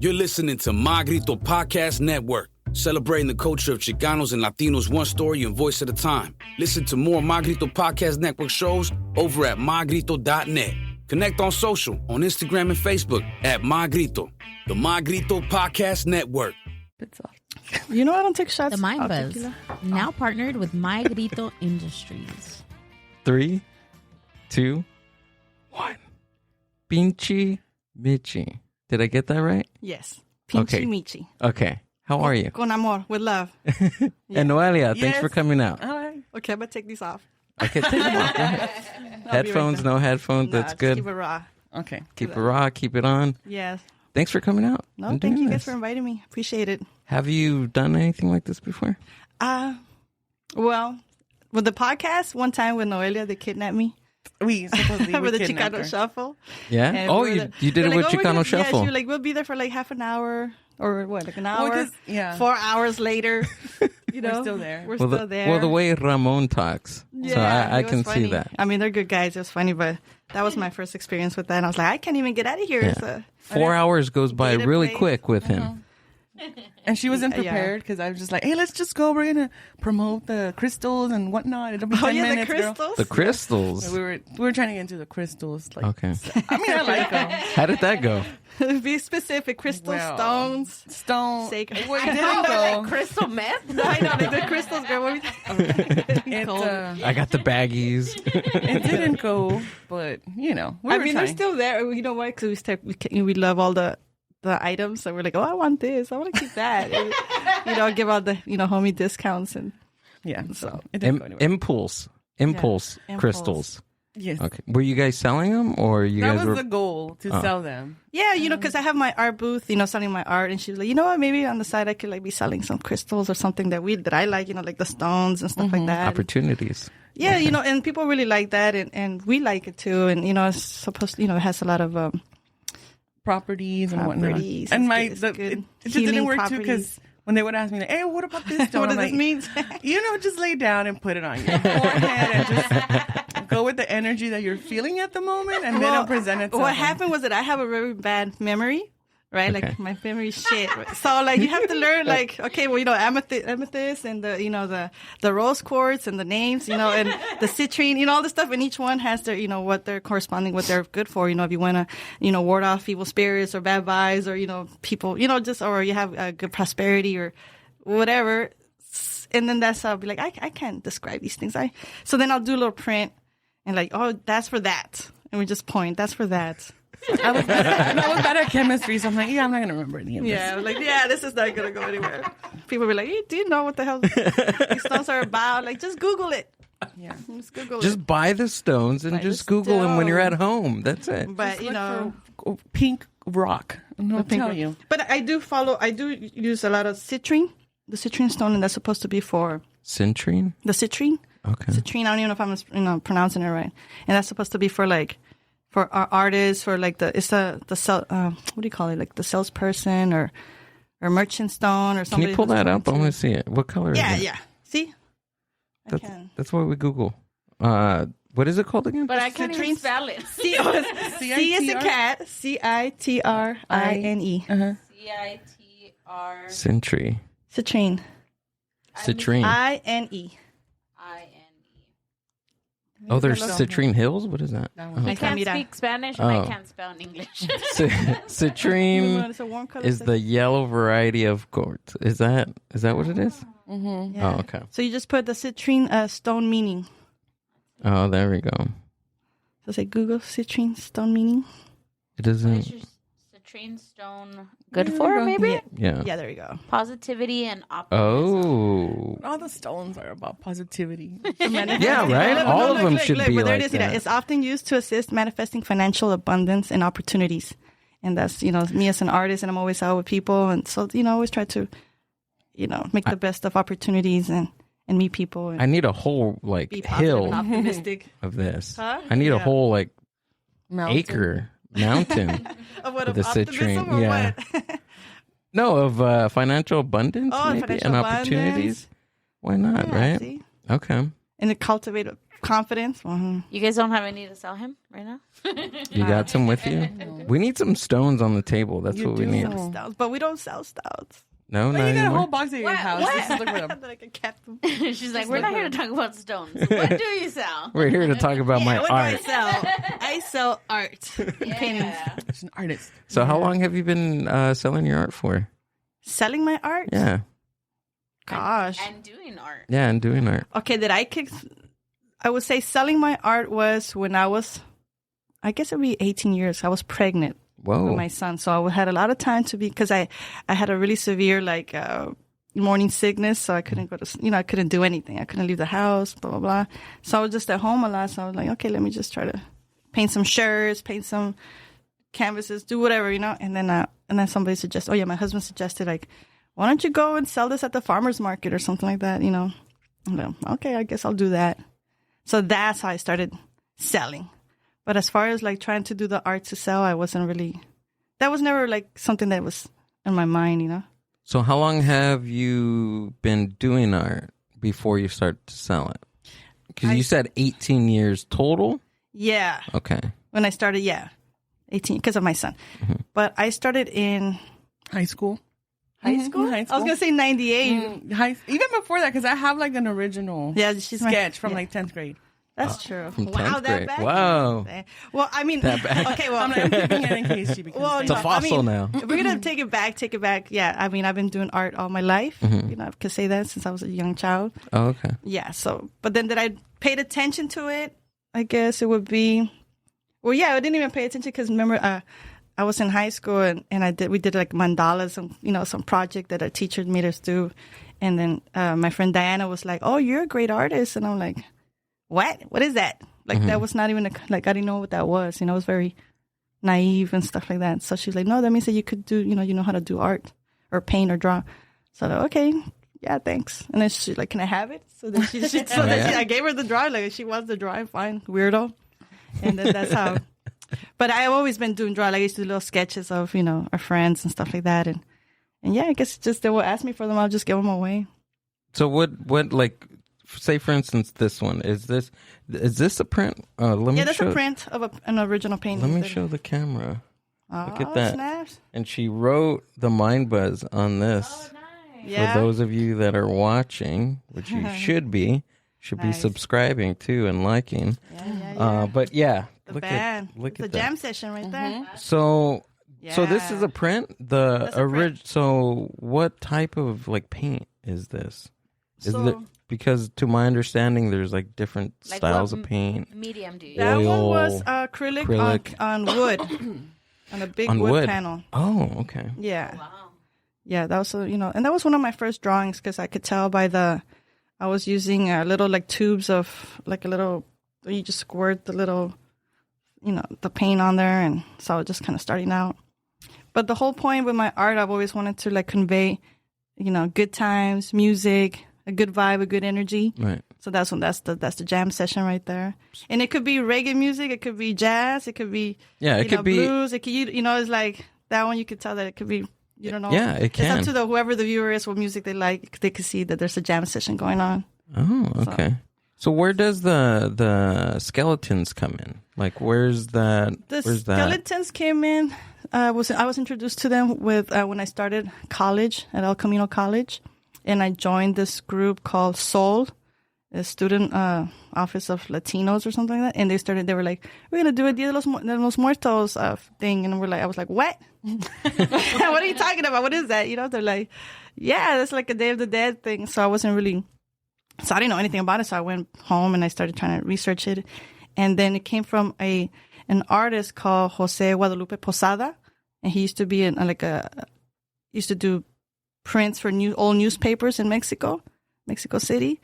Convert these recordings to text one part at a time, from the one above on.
You're listening to My Grito Podcast Network, celebrating the culture of Chicanos and Latinos one story and voice at a time. Listen to more My Grito Podcast Network shows over at mygrito.net. Connect on social, on Instagram and Facebook at My Grito, the My Grito Podcast Network. You know I don't take shots. The Mind Buzz, now partnered with My Grito Industries. 3, 2, 1. Pinchi Michi. Did I get that right? Yes. Pinchi Okay. Michi. Okay. How are you? Con amor, with love. And Noelia, thanks for coming out. All right. Okay, I'm going to take these off. Okay, take them off. Go ahead. Headphones, no headphones. That's good. Keep it raw. Okay. Keep it raw. Keep it on. Yes. Thanks for coming out. No, and thank doing you guys this. for inviting me. Appreciate it. Have you done anything like this before? Well, with the podcast, one time with Noelia, they kidnapped me. We supposedly with the kidnapped Chicano her. Shuffle. Yeah? And Oh, we were you did it we're with like, Chicano Yeah, Shuffle. she was like, we'll be there for like half an hour. Or what, like an hour? Well, 'cause- yeah. 4 hours later. You know? We're still there. We're well, still there. Well, the way Ramon talks. So I it was can funny. see that. I mean, they're good guys. It was funny, but that was my first experience with that. And I was like, I can't even get out of here. Yeah. So, 4 hours goes by Dated really place. quick with him. And she wasn't Yeah. prepared because I was just like, hey, let's just go. We're going to promote the crystals and whatnot. It'll be 10 the minutes, girl. crystals? The crystals. We were trying to get into the crystals. Like, Okay. I mean, I like them. How did that go? Be specific. Crystal Well, stones. Stone. Sacred. Well, it didn't go. Crystal meth? I know, like the crystals, girl. What It, I got the baggies. it didn't go, but, you know, we I were mean, trying. they're still there. You know why? Because we love all the items. So we're like, oh, I want this. I want to keep that. And, give out the, homie discounts. And Yeah, so it didn't go anywhere. Impulse Yeah. crystals. Yes. Okay. Were you guys selling them or you That guys was were the goal, to sell them. yeah, because I have my art booth, selling my art. And she was like, you know what? Maybe on the side I could like be selling some crystals or something that I like, like the stones and stuff like that. opportunities? Yeah, and people really like that. And we like it too. And, it's supposed to, it has a lot of Properties and Properties. whatnot. And It's it good. just Healing didn't work too properties. because when they would ask me, like, hey, what about this stone? What I'm does this like, mean? just lay down and put it on your forehead and just go with the energy that you're feeling at the moment, and then I'll present it to What them. happened was that I have a very bad memory, right? Okay. Like my memory is shit. So like you have to learn like, okay, well, amethyst and the rose quartz and the names, and the citrine, all this stuff. And each one has their, what they're corresponding, what they're good for. If you want to, ward off evil spirits or bad vibes or, people, or you have good prosperity or whatever. And then that's how I'll be like, I can't describe these things. So then I'll do a little print and like, oh, that's for that. And we just point, that's for that. I was bad at chemistry, so I'm like, I'm not going to remember any of this. Yeah, like, this is not going to go anywhere. People be like, hey, do you know what the hell these stones are about? Like, just Google it. Yeah. Just Google it. Just buy the stones and Buy just the Google them when you're at stone. home. That's it. But, Look for pink rock. And I'll tell you. But I do use a lot of citrine, the citrine stone, and that's supposed to be for Citrine? the citrine. Okay. Citrine, I don't even know if I'm pronouncing it right. And that's supposed to be for like, for our artists, for like the sell, what do you call it? Like the salesperson or merchant stone or Can something. you pull that up? I want to see it. What color is it? Yeah. See? I That's, can. that's what we Google. What is it called again? But I can't even spell it. C is a cat. Citrine. C-I-T-R. Century. Citrine. Citrine. I-N-E. Oh, there's Citrine Hills? What is that? one. I can't Mira. speak Spanish and Oh. I can't spell in English. Citrine It's a warm color. is the yellow variety of quartz. Is that what it is? Yeah. Oh, okay. So you just put the citrine stone meaning. Oh, there we go. So say Google citrine stone meaning. It doesn't. Citrine stone good for, maybe? Yeah. Yeah, there you go. Positivity and optimism. Oh. All the stones are about positivity. Yeah, right? All of them should be but there like it is. that. It's often used to assist manifesting financial abundance and opportunities. And that's, me as an artist, and I'm always out with people. And so, always try to, make the best of opportunities and meet people. And I need a whole be positive hill and optimistic. of this. Huh? I need a Yeah. whole Mountain. acre mountain. Of what, With of the optimism citrine, or yeah. what? No, of financial abundance Oh, maybe financial and abundance. opportunities. Why not, Yeah, right? see? Okay. And to cultivate confidence. You guys don't have any to sell him right now? You got some with you? We need some stones on the table. That's what we need. Some stouts, but we don't sell stouts. No, But not you got a anymore. whole box at your house. What? Just to look for them. Like I kept them. She's like, we're not here to talk about stones. What do you sell? We're here to talk about my What do I art. sell? I sell art. Paintings. She's an artist. So how long have you been selling your art for? Selling my art? Yeah. Gosh. And doing art. Yeah, and doing art. Okay, I would say selling my art was when I was, I guess it would be 18 years. I was pregnant Whoa. with my son. So I had a lot of time to be, because I had a really severe, like, morning sickness. So I couldn't go to, I couldn't do anything. I couldn't leave the house, blah, blah, blah. So I was just at home a lot. So I was like, okay, let me just try to paint some shirts, paint some canvases, do whatever, And then somebody suggested, my husband suggested, like, why don't you go and sell this at the farmer's market or something like that, I'm like, okay, I guess I'll do that. So that's how I started selling. But as far as like trying to do the art to sell, that was never like something that was in my mind, So how long have you been doing art before you start to sell it? Because you said 18 years total? Yeah. Okay. When I started, 18, because of my son. Mm-hmm. But I started in High school. high school? High I was school. going to say 98. Even before that, because I have like an original Yeah, she's sketch from like 10th grade. That's true. From Wow, 10th that grade. bad? Wow. Well, I mean, That bad. okay, well, I'm keeping it in case she becomes Well, famous. It's a fossil now. if we're going to take it back. Yeah, I mean, I've been doing art all my life. Mm-hmm. I could say that since I was a young child. Oh, okay. Yeah, so, but then that I paid attention to it, I guess it would be, I didn't even pay attention because remember, I was in high school and we did like mandalas, some project that a teacher made us do. And then my friend Diana was like, oh, you're a great artist. And I'm like, what? What is that? Like, that was not even, I didn't know what that was. I was very naive and stuff like that. So she's like, no, that means that you could do, you know how to do art or paint or draw. So I'm like, okay, yeah, thanks. And then she's like, can I have it? So then I gave her the drawing. Like, she wants the drawing, fine, weirdo. And then that's how. But I've always been doing drawing. Like, I used to do little sketches of, our friends and stuff like that. And yeah, I guess just they will ask me for them. I'll just give them away. So what like, say for instance, this one, is this a print? That's a print of an original painting. Let me show the camera. Look at that. Snaps. And she wrote the Mind Buzz on this. Oh, nice. Yeah. For those of you that are watching, which you should be subscribing to and liking. Yeah. But yeah, The look band. at the that. jam session right there. So this is a print. That's a print. So what type of like paint is this? Is So- it because to my understanding, there's like different Like styles what of paint. Medium do you That one Oil, was acrylic. On wood. On a big On wood wood. panel. Oh, okay. Yeah. Wow. Yeah, that was, and that was one of my first drawings because I could tell by I was using little like tubes of like you just squirt the little, the paint on there. And so I was just kind of starting out. But the whole point with my art, I've always wanted to like convey, good times, music, a good vibe, a good energy. Right. So that's the jam session right there. And it could be reggae music, it could be jazz, it could be It could be blues, it could it's like that one you could tell that it could be you don't know. Yeah, it can. It's up to whoever the viewer is, what music they like. They can see that there's a jam session going on. Oh, okay. So where does the skeletons come in? Like, where's that? The where's skeletons came in. I was introduced to them with when I started college at El Camino College, and I joined this group called Soul, a student office of Latinos or something like that. And they were like, we're gonna do a Dia de los Muertos thing, and I was like, what? What are you talking about? What is that? They're like, yeah, that's like a Day of the Dead thing. So I didn't know anything about it. So I went home and I started trying to research it. And then it came from an artist called Jose Guadalupe Posada. And he used to be used to do prints for old newspapers in Mexico City.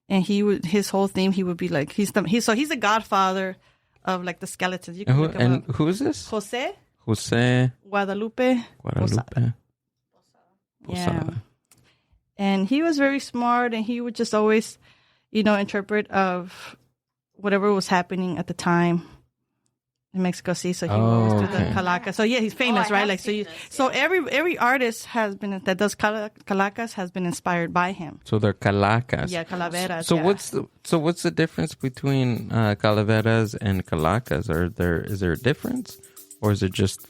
And his whole theme, he would be like, he's the godfather of like the skeletons. You can look him up. Who is this? Jose Guadalupe Posada. Yeah. And he was very smart, and he would just always, interpret of whatever was happening at the time. in Mexico City. So he would always do the okay. calacas. So yeah, he's famous, I right? have Like so, seen this, so every artist has been that does calacas has been inspired by him. So they're calacas. Yeah, calaveras. So yeah. what's the difference between calaveras and calacas? Is there a difference, or is it just?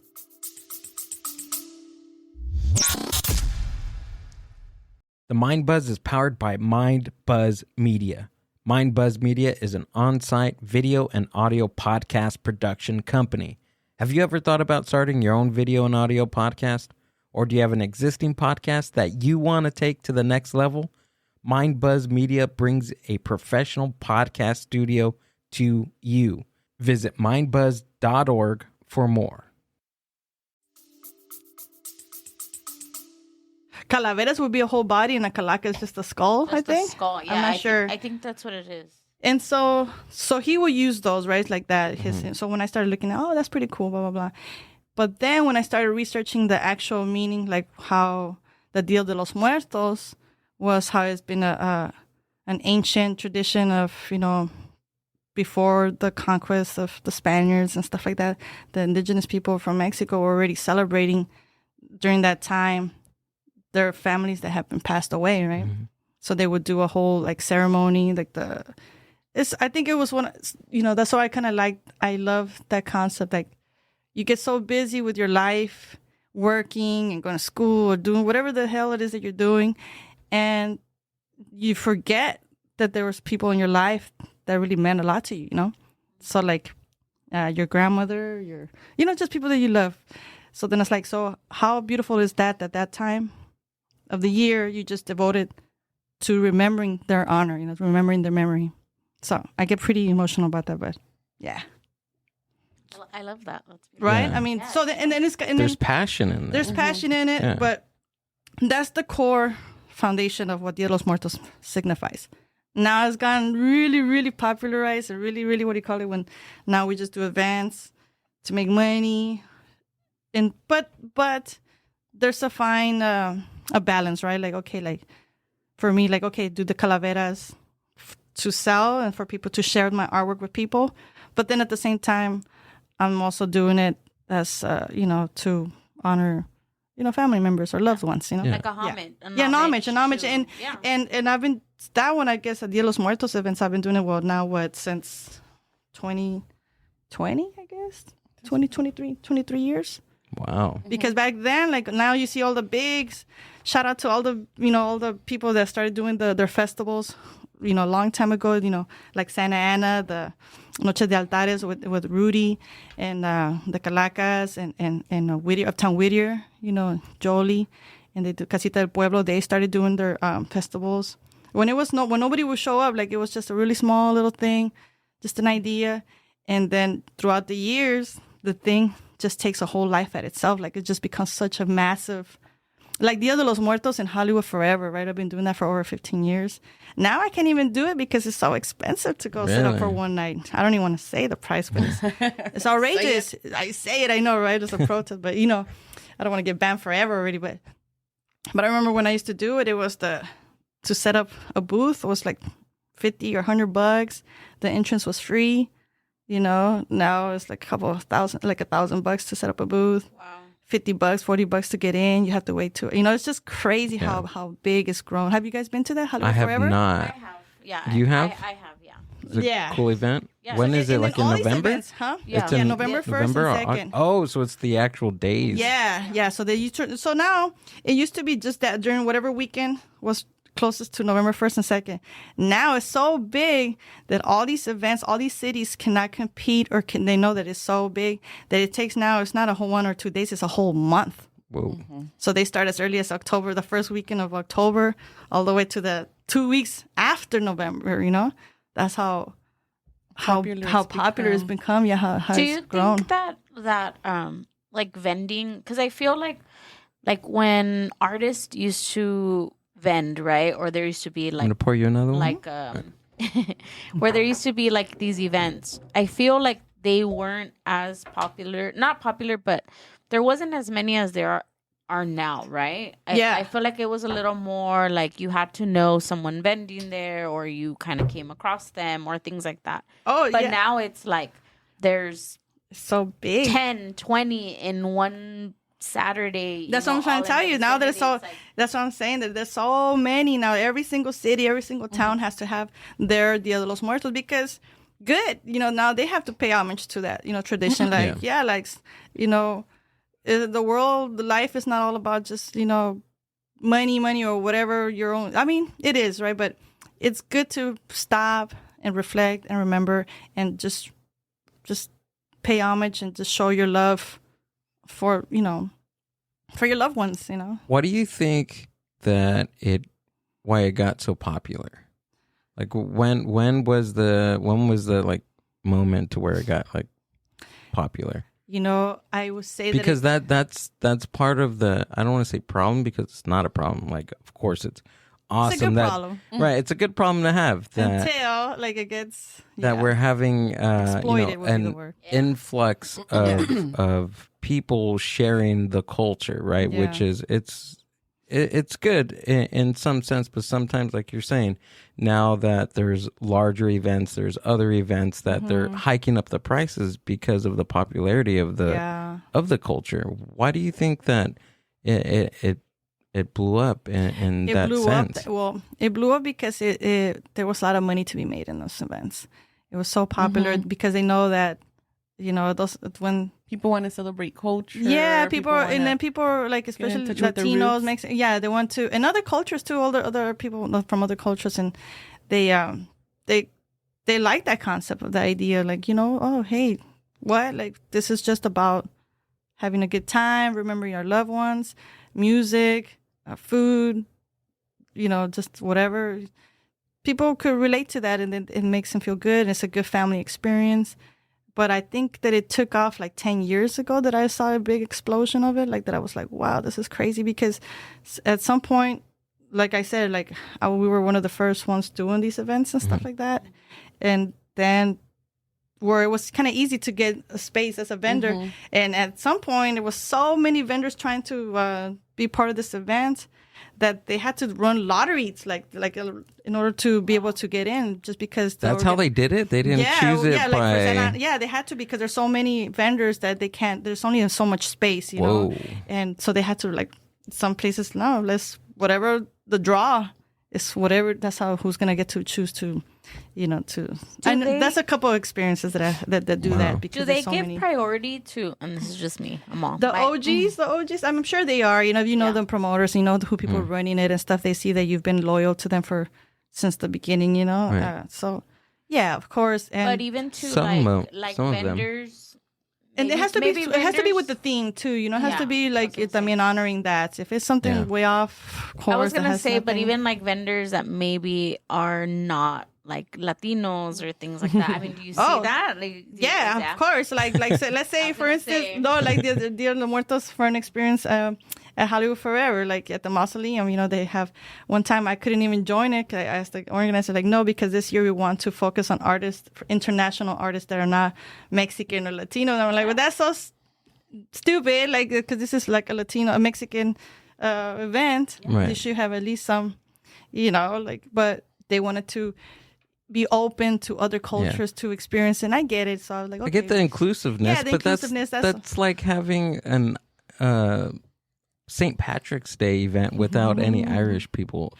The Mind Buzz is powered by Mind Buzz Media. Mind Buzz Media is an on-site video and audio podcast production company. Have you ever thought about starting your own video and audio podcast? Or do you have an existing podcast that you want to take to the next level? Mind Buzz Media brings a professional podcast studio to you. Visit mindbuzz.org for more. Calaveras would be a whole body, and a calaca is just a skull. Just I think. The skull. Yeah, I'm not I sure. I think that's what it is. And so he will use those, right? Like that. So when I started looking at, that's pretty cool, blah, blah, blah. But then when I started researching the actual meaning, like how the Dia de los Muertos was how it's been an ancient tradition of, before the conquest of the Spaniards and stuff like that, the indigenous people from Mexico were already celebrating during that time their families that have been passed away, right? Mm-hmm. So they would do a whole like ceremony, like I think it was one, that's why I love that concept. Like you get so busy with your life, working and going to school or doing whatever the hell it is that you're doing. And you forget that there was people in your life that really meant a lot to you, So like your grandmother, just people that you love. So then it's like, so how beautiful is that at that time of the year you just devoted to remembering their honor, remembering their memory. So I get pretty emotional about that, but yeah. I love that. That's right? Yeah. I mean, so There's passion in there. There's passion in it, Yeah. but that's the core foundation of what Dia de los Muertos signifies. Now it's gotten really, really popularized and really, really, what do you call it, when now we just do events to make money. And but there's a fine a balance, right? Like, okay, like for me, like, okay, do the calaveras to sell and for people to share my artwork with people. But then at the same time, I'm also doing it as, to honor, family members or loved ones, Like a homage. Yeah, an homage. And I've been, that one, I guess, at Dia de los Muertos events, I've been doing it, since 2020, I guess? 23 years. Wow. Because back then, like now you see all the bigs. Shout out to all the people that started doing their festivals, a long time ago, like Santa Ana, the Noche de Altares with Rudy and the Calacas and Whittier, Uptown Whittier, Jolie, and they do Casita del Pueblo. They started doing their festivals. When nobody would show up, like it was just a really small little thing, just an idea. And then throughout the years, the thing just takes a whole life at itself. Like it just becomes such a massive, like Dia de los Muertos in Hollywood forever, right? I've been doing that for over 15 years. Now I can't even do it because it's so expensive to go sit up for one night. I don't even want to say the price, but it's outrageous. I say it, I know, right? It's a protest, but I don't want to get banned forever already. But I remember when I used to do it, it was to set up a booth was like $50 or $100. The entrance was free. Now it's like $1,000 to set up a booth. Wow. $50, $40 to get in. You have to wait it's just crazy how big it's grown. Have you guys been to that Hollywood I have Forever? not. I have. Yeah. You have? I have, yeah. It's a Yeah. cool event. Yeah. When is it? And Like then in all these November? events, huh? Yeah. It's in November 1st November and or 2nd. Oh, so it's the actual days. Yeah. So so now it used to be just that during whatever weekend was closest to November 1st and 2nd. Now it's so big that all these events, all these cities cannot compete they know that it's so big that it takes now, it's not a whole 1 or 2 days, it's a whole month. Whoa. Mm-hmm. So they start as early as October, the first weekend of October, all the way to the 2 weeks after November, That's how popular it's become. Yeah, how Do it's you grown. think that like vending, because I feel like when artists used to vend, right, or there used to be I'm like gonna pour you another one. like where there used to be like these events, I feel like they weren't as not popular, but there wasn't as many as there are now, right? I feel like it was a little more like you had to know someone vending there, or you kind of came across them, or things like that. Oh, But yeah. now it's like there's so big. 10, 20 in one Saturday. That's what I'm trying to tell you. Now there's so that's what I'm saying, that there's so many now. Every single city, every single town has to have their Dia de los Muertos, because good, now they have to pay homage to that, tradition. Like the world, the life is not all about just money or whatever your own. I mean, it is, right? But it's good to stop and reflect and remember and just pay homage and just show your love for your loved ones. What do you think why it got so popular? Like when was the like moment to where it got like popular? I would say because that's part of the, I don't want to say problem, because it's not a problem. Like, of course, it's awesome. It's a good problem. Right? It's a good problem to have. Until it gets we're having exploited would be the an word. influx of people sharing the culture, right? Yeah. Which is it's good in some sense, but sometimes, like you're saying, now that there's larger events, there's other events that they're hiking up the prices because of the popularity of the culture. Why do you think that it blew up in that sense? It blew up because there was a lot of money to be made in those events. It was so popular because they know that when people want to celebrate culture. Yeah, people like, especially Latinos, Mexicans. They want to, and other cultures too. Other people from other cultures, and they like that concept of the idea. Like, oh hey, what? Like, this is just about having a good time, remembering our loved ones, music, food, just whatever. People could relate to that, and then it makes them feel good. And it's a good family experience. But I think that it took off like 10 years ago that I saw a big explosion of it. Like, that I was like, wow, this is crazy. Because at some point, like I said, like we were one of the first ones doing these events and stuff like that. And then where it was kind of easy to get a space as a vendor. And at some point, there was so many vendors trying to be part of this event that they had to run lotteries, like in order to be able to get in, just because that's how they did it. They didn't choose it by. They had to, because there's so many vendors that they can't. There's only so much space, know, and so they had to, like, some places. No, let's, whatever the draw is, whatever. That's who's gonna get to choose to. That's a couple of experiences that do that. Because do they give priority to? And this is just me. I'm all the OGs. I'm sure they are. The promoters. Who people are running it and stuff. They see that you've been loyal to them since the beginning. Right. So yeah, of course. And but even to like vendors. And it has to be with the theme too. It has to be like honoring that. If it's something way off course, I was gonna say, but even like vendors that maybe are not like Latinos or things like that. I mean, do you see that? Like, of course. Like let's say, for instance, like the Dia de los Muertos for an experience at Hollywood Forever, like at the Mausoleum. They have, one time I couldn't even join it. I asked the organizer, like, no, because this year we want to focus on artists, international artists that are not Mexican or Latino. And I'm like, well, that's so stupid, like, because this is like a Mexican event. Right. You should have at least some, but they wanted to be open to other cultures to experience, and I get it. So I was like, okay. I get the inclusiveness, but that's like having an St. Patrick's Day event without any Irish people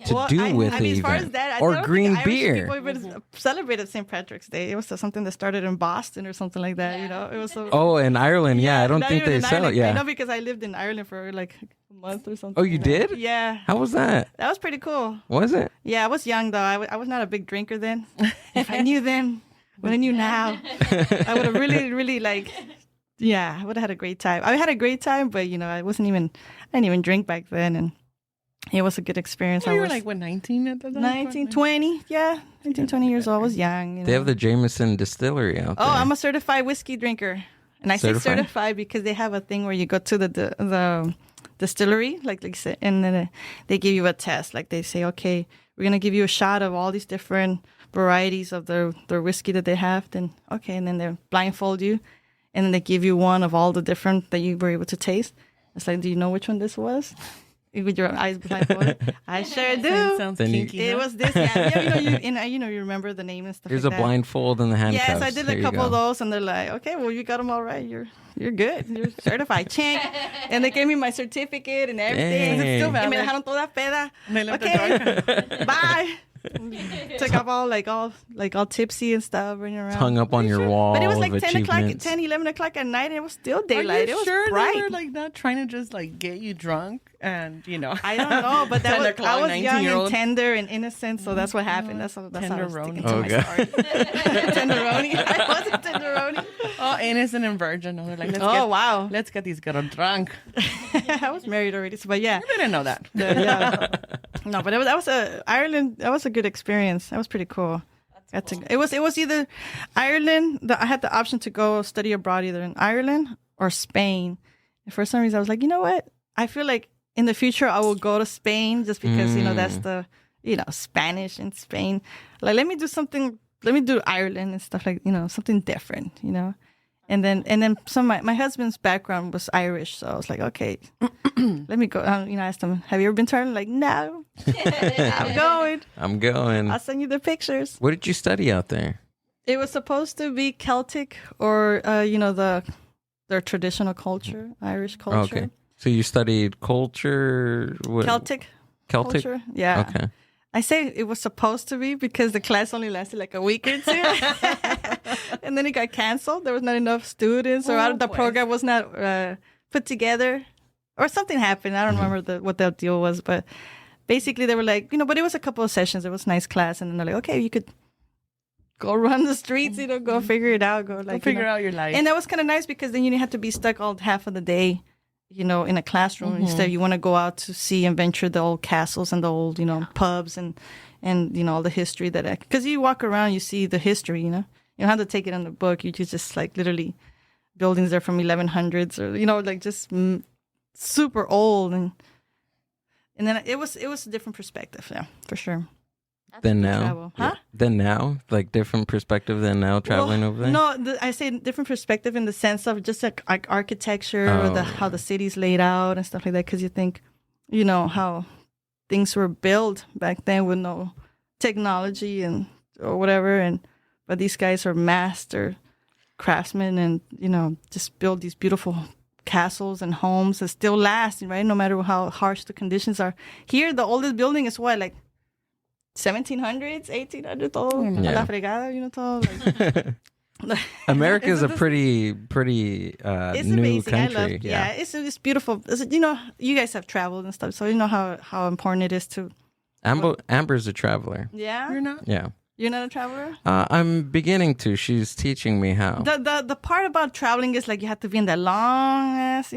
to do with the event. As far as that, or green beer. People even celebrated St. Patrick's Day. It was something that started in Boston or something like that. It was in Ireland. Yeah, I don't think they sell it. Yeah, I know, because I lived in Ireland for like a month or something. Oh, you did? Yeah. How was that? That was pretty cool. Was it? Yeah, I was young though. I was not a big drinker then. If I knew then, what I knew now, I would have really, really I would have had a great time. I had a great time, but I didn't even drink back then, and it was a good experience. You were like, 19 at the time? 19, 20, 20 years old. I was young. They have the Jameson distillery out there. Oh, I'm a certified whiskey drinker. And I say certified because they have a thing where you go to the distillery, like say, and then they give you a test. Like, they say, okay, we're going to give you a shot of all these different varieties of their whiskey that they have. Then, okay, and then they blindfold you. And then they give you one of all the different that you were able to taste. It's like, do you know which one this was? with your eyes blindfolded? I sure do. Sounds Then you- kinky. It huh? was this. Yeah, you remember the name and stuff. Here's like a that. blindfold and the handcuffs. Yes, I did There a you couple go. of those, and they're like, okay, well, you got them all right. You're good. You're certified. Check. And they gave me my certificate and everything. Hey. Still Y me valid. dejaron toda peda. They left the Okay, bye. Took off all tipsy and stuff, running around. It's hung up on your wall. But it was like of 10 o'clock, achievements. 10, 11 o'clock at night, and it was still Are daylight. you It was sure bright. they were like not trying to just like get you drunk and I don't know, but 10 I o'clock, was young and 19-year-old. tender and innocent, so that's what happened. That's how I was Tenderoni. sticking to Oh, my God. story. Tenderoni. I wasn't tenderoni. Oh, innocent and virgin. No, they're like, Wow. let's get these girls drunk. I was married already, so, but yeah. I didn't know that. Yeah. No, but that was Ireland. That was a good experience. That was pretty cool. It was either Ireland. I had the option to go study abroad either in Ireland or Spain. And for some reason, I was like, you know what? I feel like in the future I will go to Spain just because that's the Spanish in Spain. Like let me do something. Let me do Ireland and stuff like something different. And then my husband's background was Irish, so I was like, okay, let me go. I asked him, have you ever been to Ireland? Like, no, I'm going. I'll send you the pictures. What did you study out there? It was supposed to be Celtic or their traditional culture, Irish culture. Okay. So you studied culture? Celtic Celtic? culture. Yeah. Okay. I say it was supposed to be because the class only lasted like a week or two. And then it got canceled. There was not enough students or the program was not put together or something happened. I don't remember what the deal was, but basically they were like, but it was a couple of sessions. It was a nice class. And then they're like, okay, you could go run the streets, go figure it out. Go figure out your life. And that was kind of nice because then you didn't have to be stuck all half of the day, in a classroom. Instead, you want to go out to see and venture the old castles and the old, pubs and all the history because you walk around, you see the history, you don't have to take it in the book. You just like literally buildings there from 1100s or, like just super old. And then it was a different perspective. Yeah, for sure. Than now? Travel. Huh? Than now? Like different perspective than now traveling over there? No, I say different perspective in the sense of just like architecture or how the city's laid out and stuff like that. Because you think, how things were built back then with no technology or whatever. But these guys are master craftsmen and, just build these beautiful castles and homes that still last, right? No matter how harsh the conditions are. Here, the oldest building is what, like 1700s, 1800s, todo a la fregada, todo. Like, America is a pretty it's new amazing. country. I love, it's beautiful. You guys have traveled and stuff, so you know how important it is to. Amber's a traveler. Yeah, You're not? Yeah. You're not a traveler. I'm beginning to. She's teaching me how. The part about traveling is like you have to be in that long ass,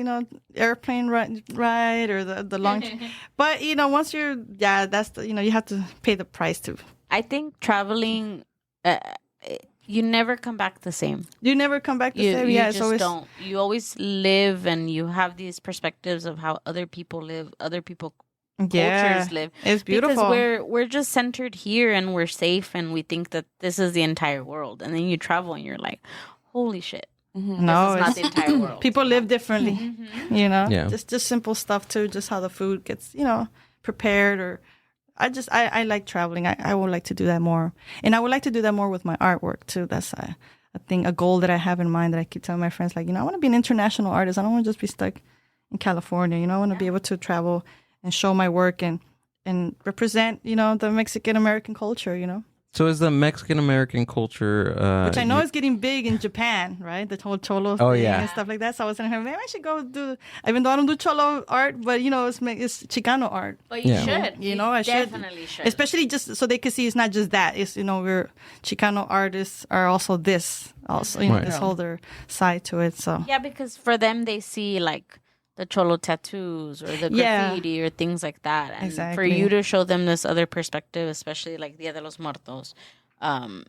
airplane ride or the long. But once you're, that's the, you have to pay the price too. I think traveling, you never come back the same. You never come back the same. You Yeah, just it's always don't. You always live, and you have these perspectives of how other people live, other people cultures live. It's beautiful because we're just centered here and we're safe and we think that this is the entire world, and then you travel and you're like, holy shit, No, this is not the entire world. People live differently, Yeah. Just simple stuff too, just how the food gets prepared. Or I like traveling. I would like to do that more, and I would like to do that more with my artwork too. That's a thing, a goal that I have in mind that I keep telling my friends, like, I want to be an international artist. I don't want to just be stuck in California. I want to be able to travel and show my work and represent, the Mexican American culture, So is the Mexican American culture, which I know is getting big in Japan, right? The whole cholo thing and stuff like that. So I was thinking, maybe I should go do, even though I don't do cholo art, but it's Chicano art. But you should. I definitely should. Especially just so they can see it's not just that. It's, we're Chicano artists are also this, this whole other side to it. So yeah, because for them, they see like the cholo tattoos or the graffiti or things like that. And for you to show them this other perspective, especially like Dia de los Muertos, the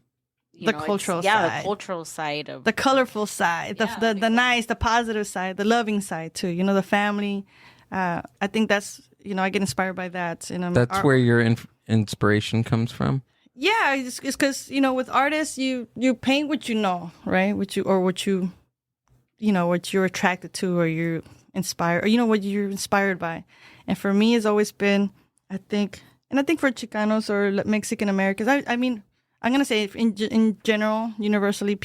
cultural side. The cultural side of the colorful side, the nice, the positive side, the loving side too. The family. I think that's I get inspired by that. That's where your inspiration comes from. Yeah, it's because with artists you paint what you know, right? What you're attracted to, or inspire, or what you're inspired by. And for me, it's always been, I think for Chicanos or Mexican Americans, I mean, I'm going to say in general, universally,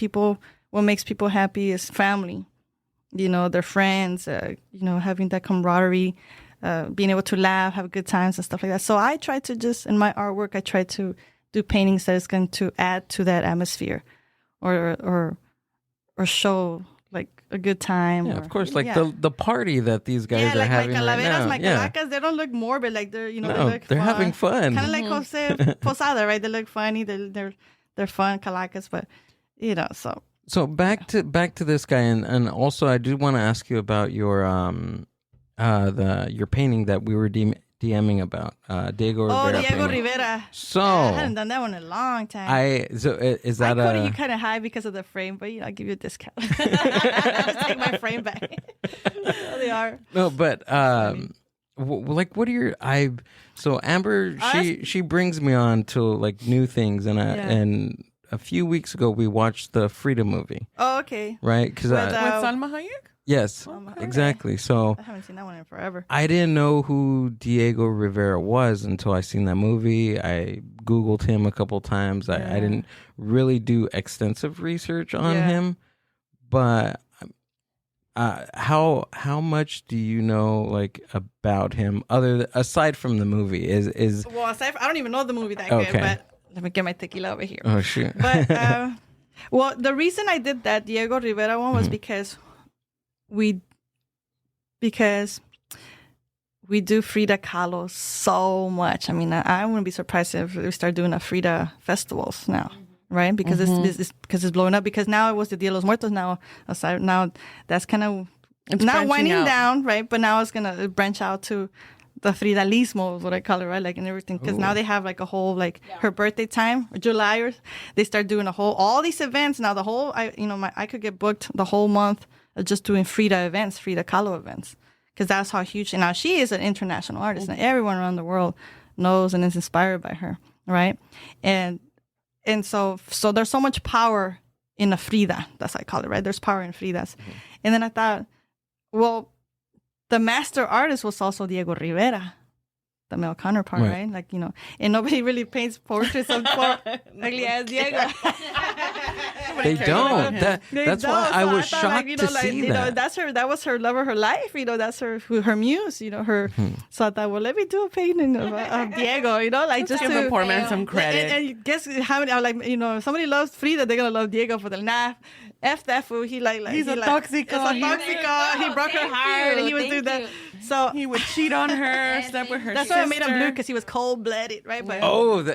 what makes people happy is family, their friends, having that camaraderie, being able to laugh, have good times and stuff like that. So I try to in my artwork, I try to do paintings that is going to add to that atmosphere or show like a good time. Yeah, of course. Like the party that these guys are having my right now. my calacas, they don't look morbid. Like they're, they're having fun. Kind of like Jose Posada, right? They look funny. They're fun calacas, but so back to this guy, and also I do want to ask you about your your painting that we were DMing about Diego Rivera. Oh, Diego painting. Rivera. So I hadn't done that one in a long time. Is that I quoted you kind of high because of the frame, but I'll give you a discount. I'll just take my frame back. They are. No, but like, what are your So Amber, she brings me on to like new things, and a few weeks ago we watched the Frida movie. Oh, okay. Right, because with Salma Hayek. Yes, exactly. So I haven't seen that one in forever. I didn't know who Diego Rivera was until I seen that movie. I Googled him a couple times. I didn't really do extensive research on him, but how much do you know like about him aside from the movie? Well, I don't even know the movie that good, but let me get my tequila over here. Oh shoot! But well, the reason I did that Diego Rivera one was because we do Frida Kahlo so much. I mean, I wouldn't be surprised if we start doing a Frida festivals now, right? Because it's blowing up. Because now it was the Dia de los Muertos. Now that's kind of not winding down, right? But now it's gonna branch out to the Fridalismo is what I call it, right? Like, and everything. Because now they have like a whole, like her birthday time, July, or they start doing all these events. Now the whole, I could get booked the whole month of just doing Frida events, Frida Kahlo events. Because that's how huge, and now she is an international artist. And everyone around the world knows and is inspired by her, right? And so there's so much power in a Frida, that's what I call it, right? There's power in Fridas. Mm-hmm. And then I thought, well, the master artist was also Diego Rivera, the male counterpart, right? Like, and nobody really paints portraits of poor ugly ass Diego. They don't. That's why I was shocked to see that. That was her love of her life. That's her muse. Her. So I thought, well, let me do a painting of Diego. Just give the poor man some credit. And guess how many? If somebody loves Frida, they're gonna love Diego for the laugh. F that fool. He's a toxico. He broke her heart. And he would do that. So he would cheat on her, slept with her. That's why I made him blue, because he was cold blooded, right? But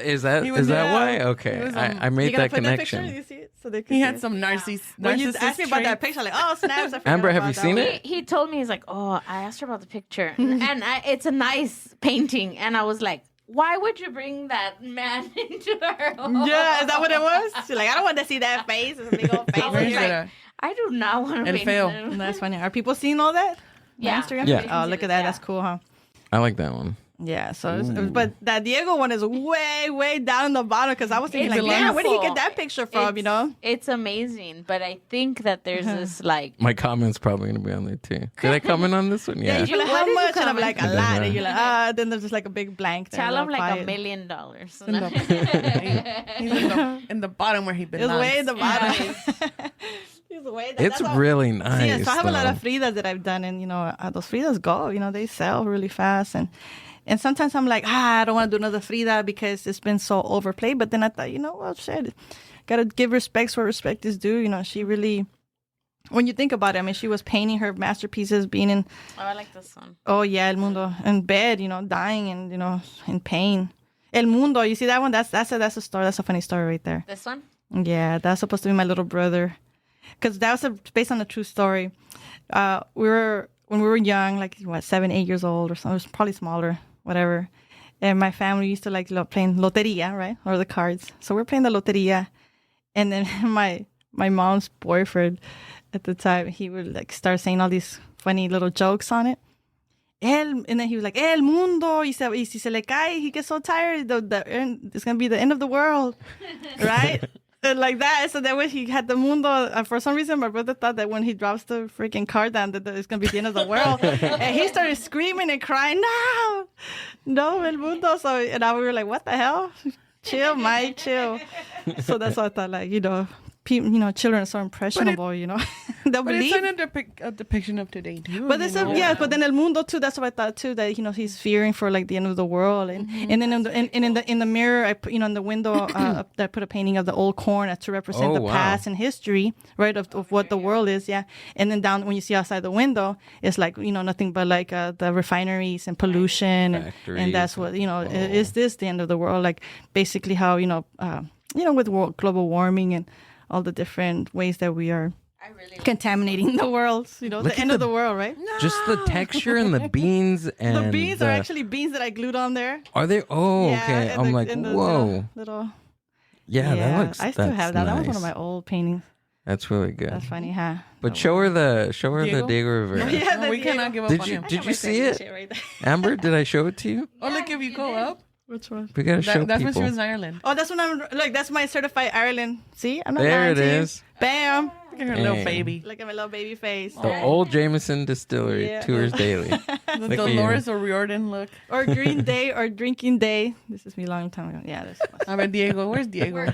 is that why? Okay, I made that connection. You see it? So he had some narcissist. When you asked me about that picture, like, oh snaps! Amber, have you seen it? He told me, he's like, oh, I asked her about the picture, and it's a nice painting, and I was like, why would you bring that man into her home? Yeah, is that what it was? She's like, I don't want to see that face. It's a big old face. I do not want to paint him. That's funny. Are people seeing all that? Yeah. Instagram? Yeah. Oh, look at that. That's cool, huh? I like that one. Yeah. So, but that Diego one is way, way down in the bottom, because I was thinking, like, yeah, where did he get that picture from? It's amazing, but I think that there's this like. My comment's probably gonna be on there too. Did I comment on this one? Yeah. You're like, how much? And I'm like, a lot. And you're like, then there's just like a big blank. Tell him like $1 million. He's in the bottom where he belongs. It's way in the bottom. It's really nice. Yeah, so I have a lot of Fridas that I've done, and those Fridas go. They sell really fast, and sometimes I'm like, I don't want to do another Frida because it's been so overplayed. But then I thought, well, shit, gotta give respects where respect is due. She really, when you think about it, I mean, she was painting her masterpieces, being in. Oh, I like this one. Oh yeah, El Mundo, in bed, dying and in pain. El Mundo, you see that one? That's a story. That's a funny story right there. This one? Yeah, that's supposed to be my little brother. Because that was based on a true story. When we were young, like 7, 8 years old or something, it was probably smaller, whatever. And my family used to like playing loteria, right, or the cards. So we're playing the loteria, and then my mom's boyfriend at the time, he would like start saying all these funny little jokes on it. And then he was like, El mundo, y si se le cae, he gets so tired, it's gonna be the end of the world, right? And like that. So then when he had the mundo, for some reason, my brother thought that when he drops the freaking card down, that it's going to be the end of the world. And he started screaming and crying, no, el mundo. So, and we were like, what the hell? Chill, Mike, chill. So that's what I thought, like, children are so impressionable, They'll But believe. it's a depiction of today, too. But it's but then El Mundo too. That's what I thought too. That he's fearing for like the end of the world, and then in the mirror, I put in the window, I put a painting of the old corn to represent the past and history, right, of what the world is, And then down when you see outside the window, it's like nothing but like the refineries and pollution, and that's what is this the end of the world? Like basically how with global warming and all the different ways that we are contaminating the world, the end of the world, right? Just the texture and the beans and the beans are actually beans that I glued on there. Are they? Oh, okay. I'm like, whoa. Little, that looks. I still have that. Nice. That was one of my old paintings. That's really good. That's funny, huh? But show her the Diego Rivera. No, we cannot give up on him. Did you see it, right Amber? Did I show it to you? Oh, look, if you go up. Which one? We gotta show That's people. when she was in Ireland. Oh, that's when I'm like. That's my certified Ireland. See, I'm not There lying it to you. is. Bam! Look at her little Dang. baby. Look at my little baby face. The old Jameson Distillery Yeah. tours daily. The Look at Dolores O'Riordan look. Or green day or drinking day. This is me a long time ago. Yeah, that's I mean, Diego. Where's Diego? I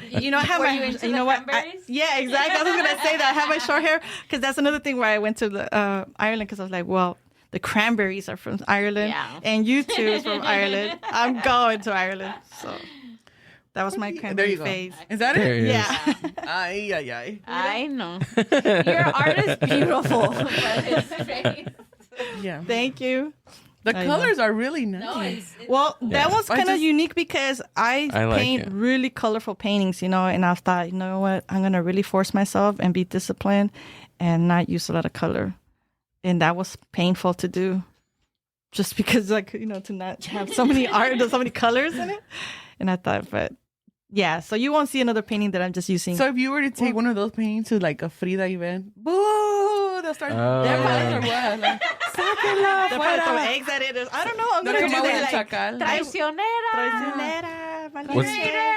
have Were my. you into You the know what? cranberries? Yeah, exactly. I was gonna say that I have my short hair because that's another thing where I went to the Ireland because I was like, well, the cranberries are from Ireland, and you two is from Ireland. I'm going to Ireland, so that was my There cranberry you go. phase. Is that There it? he is. Yeah. Ay, ay, ay. I know. Your art is beautiful. But his face. Yeah. Thank you. The I colors are really nice. No, it's Well, that was I kind of just- unique because I like paint it. really colorful paintings, and I thought, you know what, I'm going to really force myself and be disciplined and not use a lot of color. And that was painful to do just because, like, to not have so many so many colors in it. And I thought, but yeah, so you won't see another painting that I'm just using. So if you were to take one of those paintings to like a Frida event, boo, they'll start. They're fighting or what? Like, sáquenla, they're probably throwing fuera. eggs at it. I don't know. I'm They'll going to come do out with that. a chacal. Traicionera. Traicionera,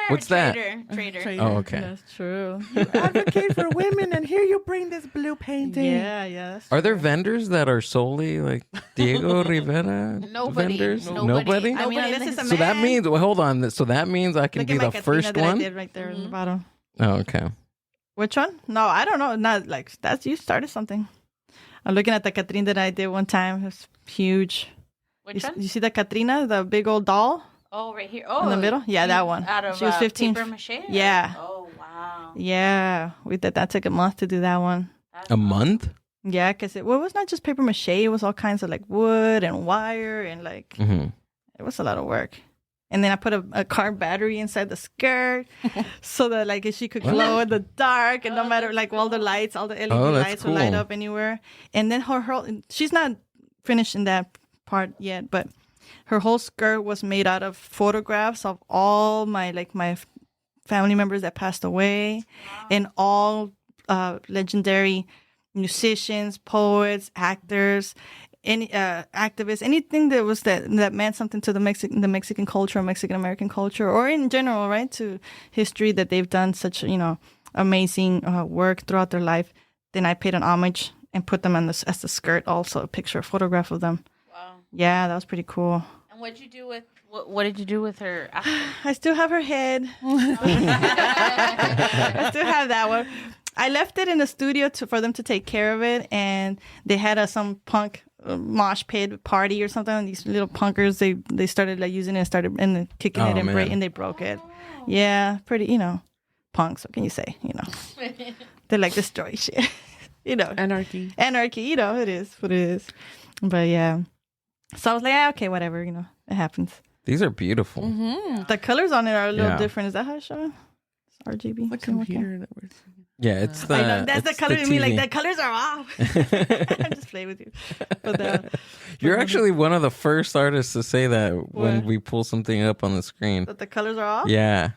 What's that? Traitor. Oh, okay. That's true. Advocate for women, and here you bring this blue painting. Yeah. Are there vendors that are solely like Diego Rivera Nobody. vendors? Nobody. I mean, unless it's a So that man. means, hold on. So that means I can Look be at my the Katrina first that I one? did right there in the bottom. Oh, okay. Which one? No, I don't know. Not like that's you started something. I'm looking at the Katrina that I did one time. It's huge. Which one? You see the Katrina, the big old doll Oh, right here. Oh, in the middle? Yeah, that one. Out of She was 15. paper mache? Yeah. Oh, wow. Yeah, we did that. Took a month to do that one. A month? Yeah, because it was not just paper mache. It was all kinds of like wood and wire and like Mm-hmm. it was a lot of work. And then I put a car battery inside the skirt so that like she could glow in the dark and no matter like all the lights, all the LED that's lights would light cool. up anywhere. And then her she's not finished in that part yet, but her whole skirt was made out of photographs of all my family members that passed away and all legendary musicians, poets, actors, any activists, anything that meant something to the Mexican culture, Mexican American culture, or in general, right, to history that they've done such amazing work throughout their life. Then I paid an homage and put them as the skirt, also a picture, a photograph of them. Wow. Yeah, that was pretty cool. And what did you do with what did you do with her after? I still have her head. I still have that one. I left it in the studio for them to take care of it, and they had some punk mosh pit party or something. And these little punkers, they started like using it and started and kicking it and they broke it. Yeah, pretty, punks. What can you say? They like destroy shit. Anarchy. It is what it is. But yeah, so I was like, okay, whatever. It happens. These are beautiful. Mm-hmm. The colors on it are a little Yeah. different. Is that how it's showing? It's RGB. The computer that we're seeing. Yeah, it's the. I know, that's the it's color to me. Like TV. the colors are off. I'm just playing with you. But You're actually one of the first artists to say that when What? we pull something up on the screen. the colors are off. Yeah,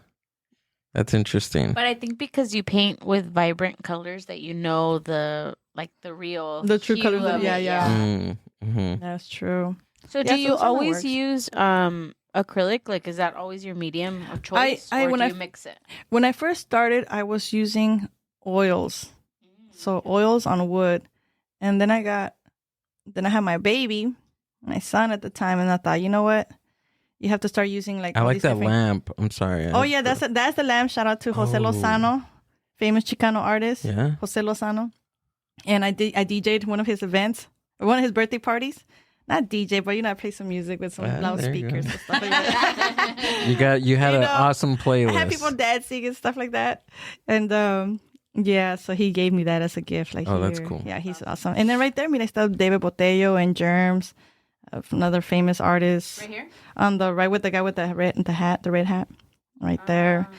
that's interesting. But I think because you paint with vibrant colors that the real The true hue colors of- of yeah, it, yeah. Mm-hmm. That's true. So Yeah, do so you it's in the always works. use acrylic? Like, is that always your medium of choice, or do you mix it? When I first started, I was using oils, so oils on wood, and then I had my baby, my son at the time, and I thought, you know what, you have to start using like. I like that lamp. I'm sorry. Oh yeah, that's the lamp. Shout out to Jose Lozano, famous Chicano artist. Yeah, Jose Lozano, and I DJ'd one of his events, or one of his birthday parties. Not DJ, but I play some music with some loudspeakers and stuff like that. You had an awesome playlist. I had people dancing and stuff like that, and so he gave me that as a gift. Like, that's cool. Yeah, he's awesome. And then right there, I still have David Botello and Germs, another famous artist. Right here, on the right with the guy with the red hat, right there.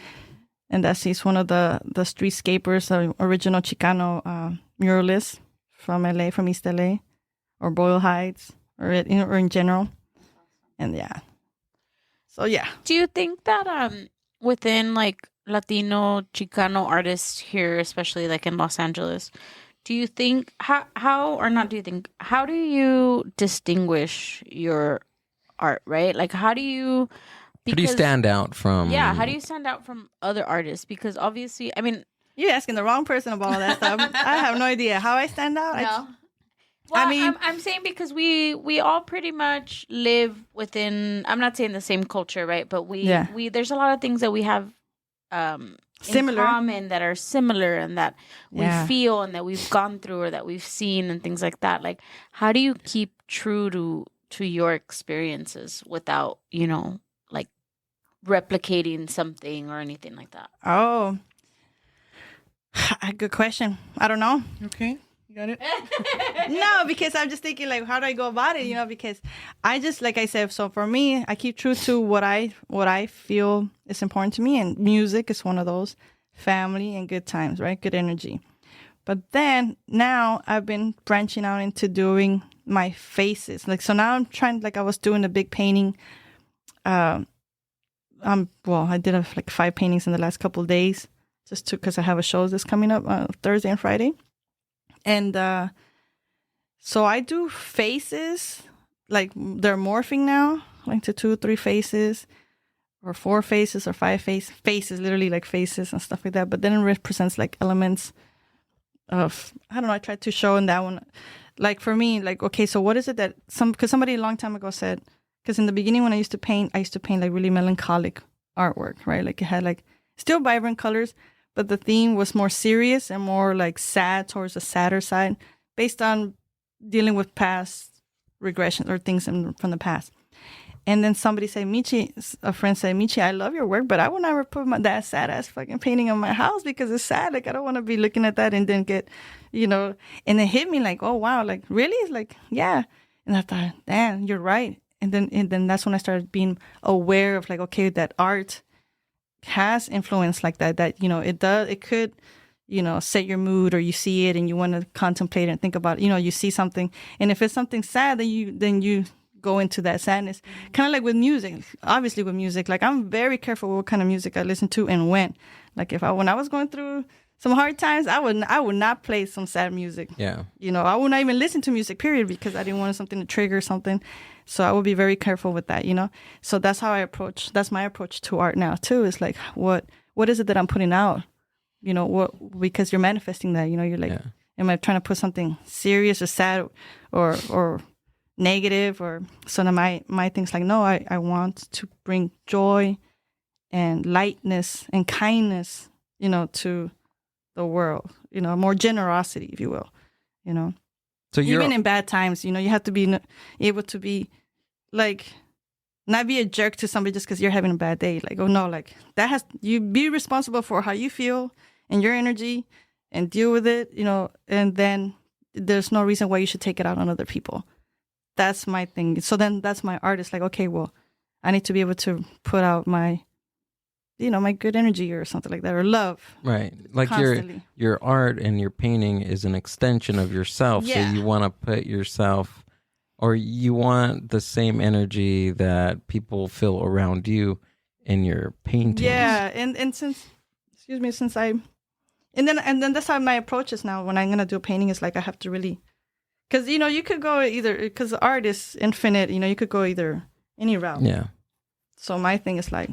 And he's one of the streetscapers, original Chicano muralists from LA, from East LA, or Boyle Heights. Or in general, and so do you think that within like Latino Chicano artists here, especially like in Los Angeles, do you think how do you distinguish your art, right? Like how do you stand out from how do you stand out from other artists? Because obviously, I mean, you're asking the wrong person about all that stuff. I have no idea how I stand out. No. Well, I mean, I'm saying because we all pretty much live within. I'm not saying the same culture, right? But we there's a lot of things that we have similar in common that are similar and that we feel and that we've gone through or that we've seen and things like that. Like, how do you keep true to your experiences without like replicating something or anything like that? Oh, good question. I don't know. Okay. Got it? No, because I'm just thinking like, how do I go about it? Because I just, like I said, so for me, I keep true to what I feel is important to me, and music is one of those. Family and good times, right? Good energy. But then now I've been branching out into doing my faces. Like, so now I'm trying, like I was doing a big painting. I did like 5 paintings in the last couple of days, just because I have a show that's coming up Thursday and Friday. And so I do faces, like they're morphing now, like to 2 or 3 faces, or 4 faces, or 5 faces, literally like faces and stuff like that. But then it represents like elements of, I don't know, I tried to show in that one. Like for me, like, okay, so what is it that because somebody a long time ago said, because in the beginning when I used to paint like really melancholic artwork, right? Like it had like still vibrant colors, but the theme was more serious and more like sad, towards the sadder side, based on dealing with past regression or things from the past. And then somebody said, Michi, a friend said, Michi, I love your work, but I would never put that sad ass fucking painting on my house because it's sad. Like, I don't want to be looking at that and then get, and it hit me like, oh, wow, like, really? It's like, yeah. And I thought, damn, you're right. And then that's when I started being aware of like, okay, that art has influence like that, it could, set your mood, or you see it and you want to contemplate and think about, you see something. And if it's something sad, then you go into that sadness. Kind of like with music. Obviously with music, like I'm very careful what kind of music I listen to and when. Like when I was going through some hard times, I would not play some sad music. Yeah. I would not even listen to music, period, because I didn't want something to trigger something. So I would be very careful with that, So that's how that's my approach to art now too. Is like, what is it that I'm putting out? Because you're manifesting that, you're like, am I trying to put something serious or sad or negative? Or so now my thing's like, no, I want to bring joy and lightness and kindness, to the world, more generosity, if you will, So even in bad times, you have to be able to be like, not be a jerk to somebody just because you're having a bad day. Like, oh no, like you be responsible for how you feel and your energy and deal with it, and then there's no reason why you should take it out on other people. That's my thing. So then that's my art. It's like, okay, well, I need to be able to put out my, my good energy or something like that, or love. Right. Like your art and your painting is an extension of yourself. Yeah. So you want to put yourself, or you want the same energy that people feel around you in your paintings. Yeah. And since then that's how my approach is now. When I'm going to do a painting, is like, I have to really, because, you could go either, because art is infinite, you could go either any route. Yeah. So my thing is like,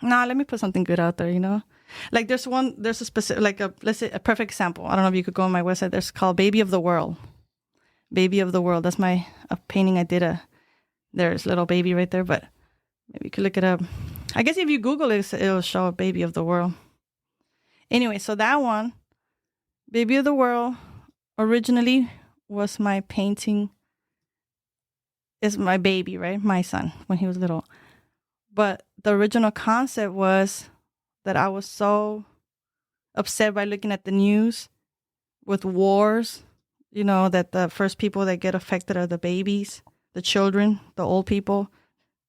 nah, let me put something good out there, you know? Like there's a specific, like let's say a perfect example. I don't know if you could go on my website. There's called Baby of the World. Baby of the World. That's a painting I did. There's little baby right there, but maybe you could look it up. I guess if you Google it, it'll show a Baby of the World. Anyway, so that one, Baby of the World, originally was my painting. Is my baby, right? My son when he was little. But the original concept was that I was so upset by looking at the news with wars, you know, that the first people that get affected are the babies, the children, the old people,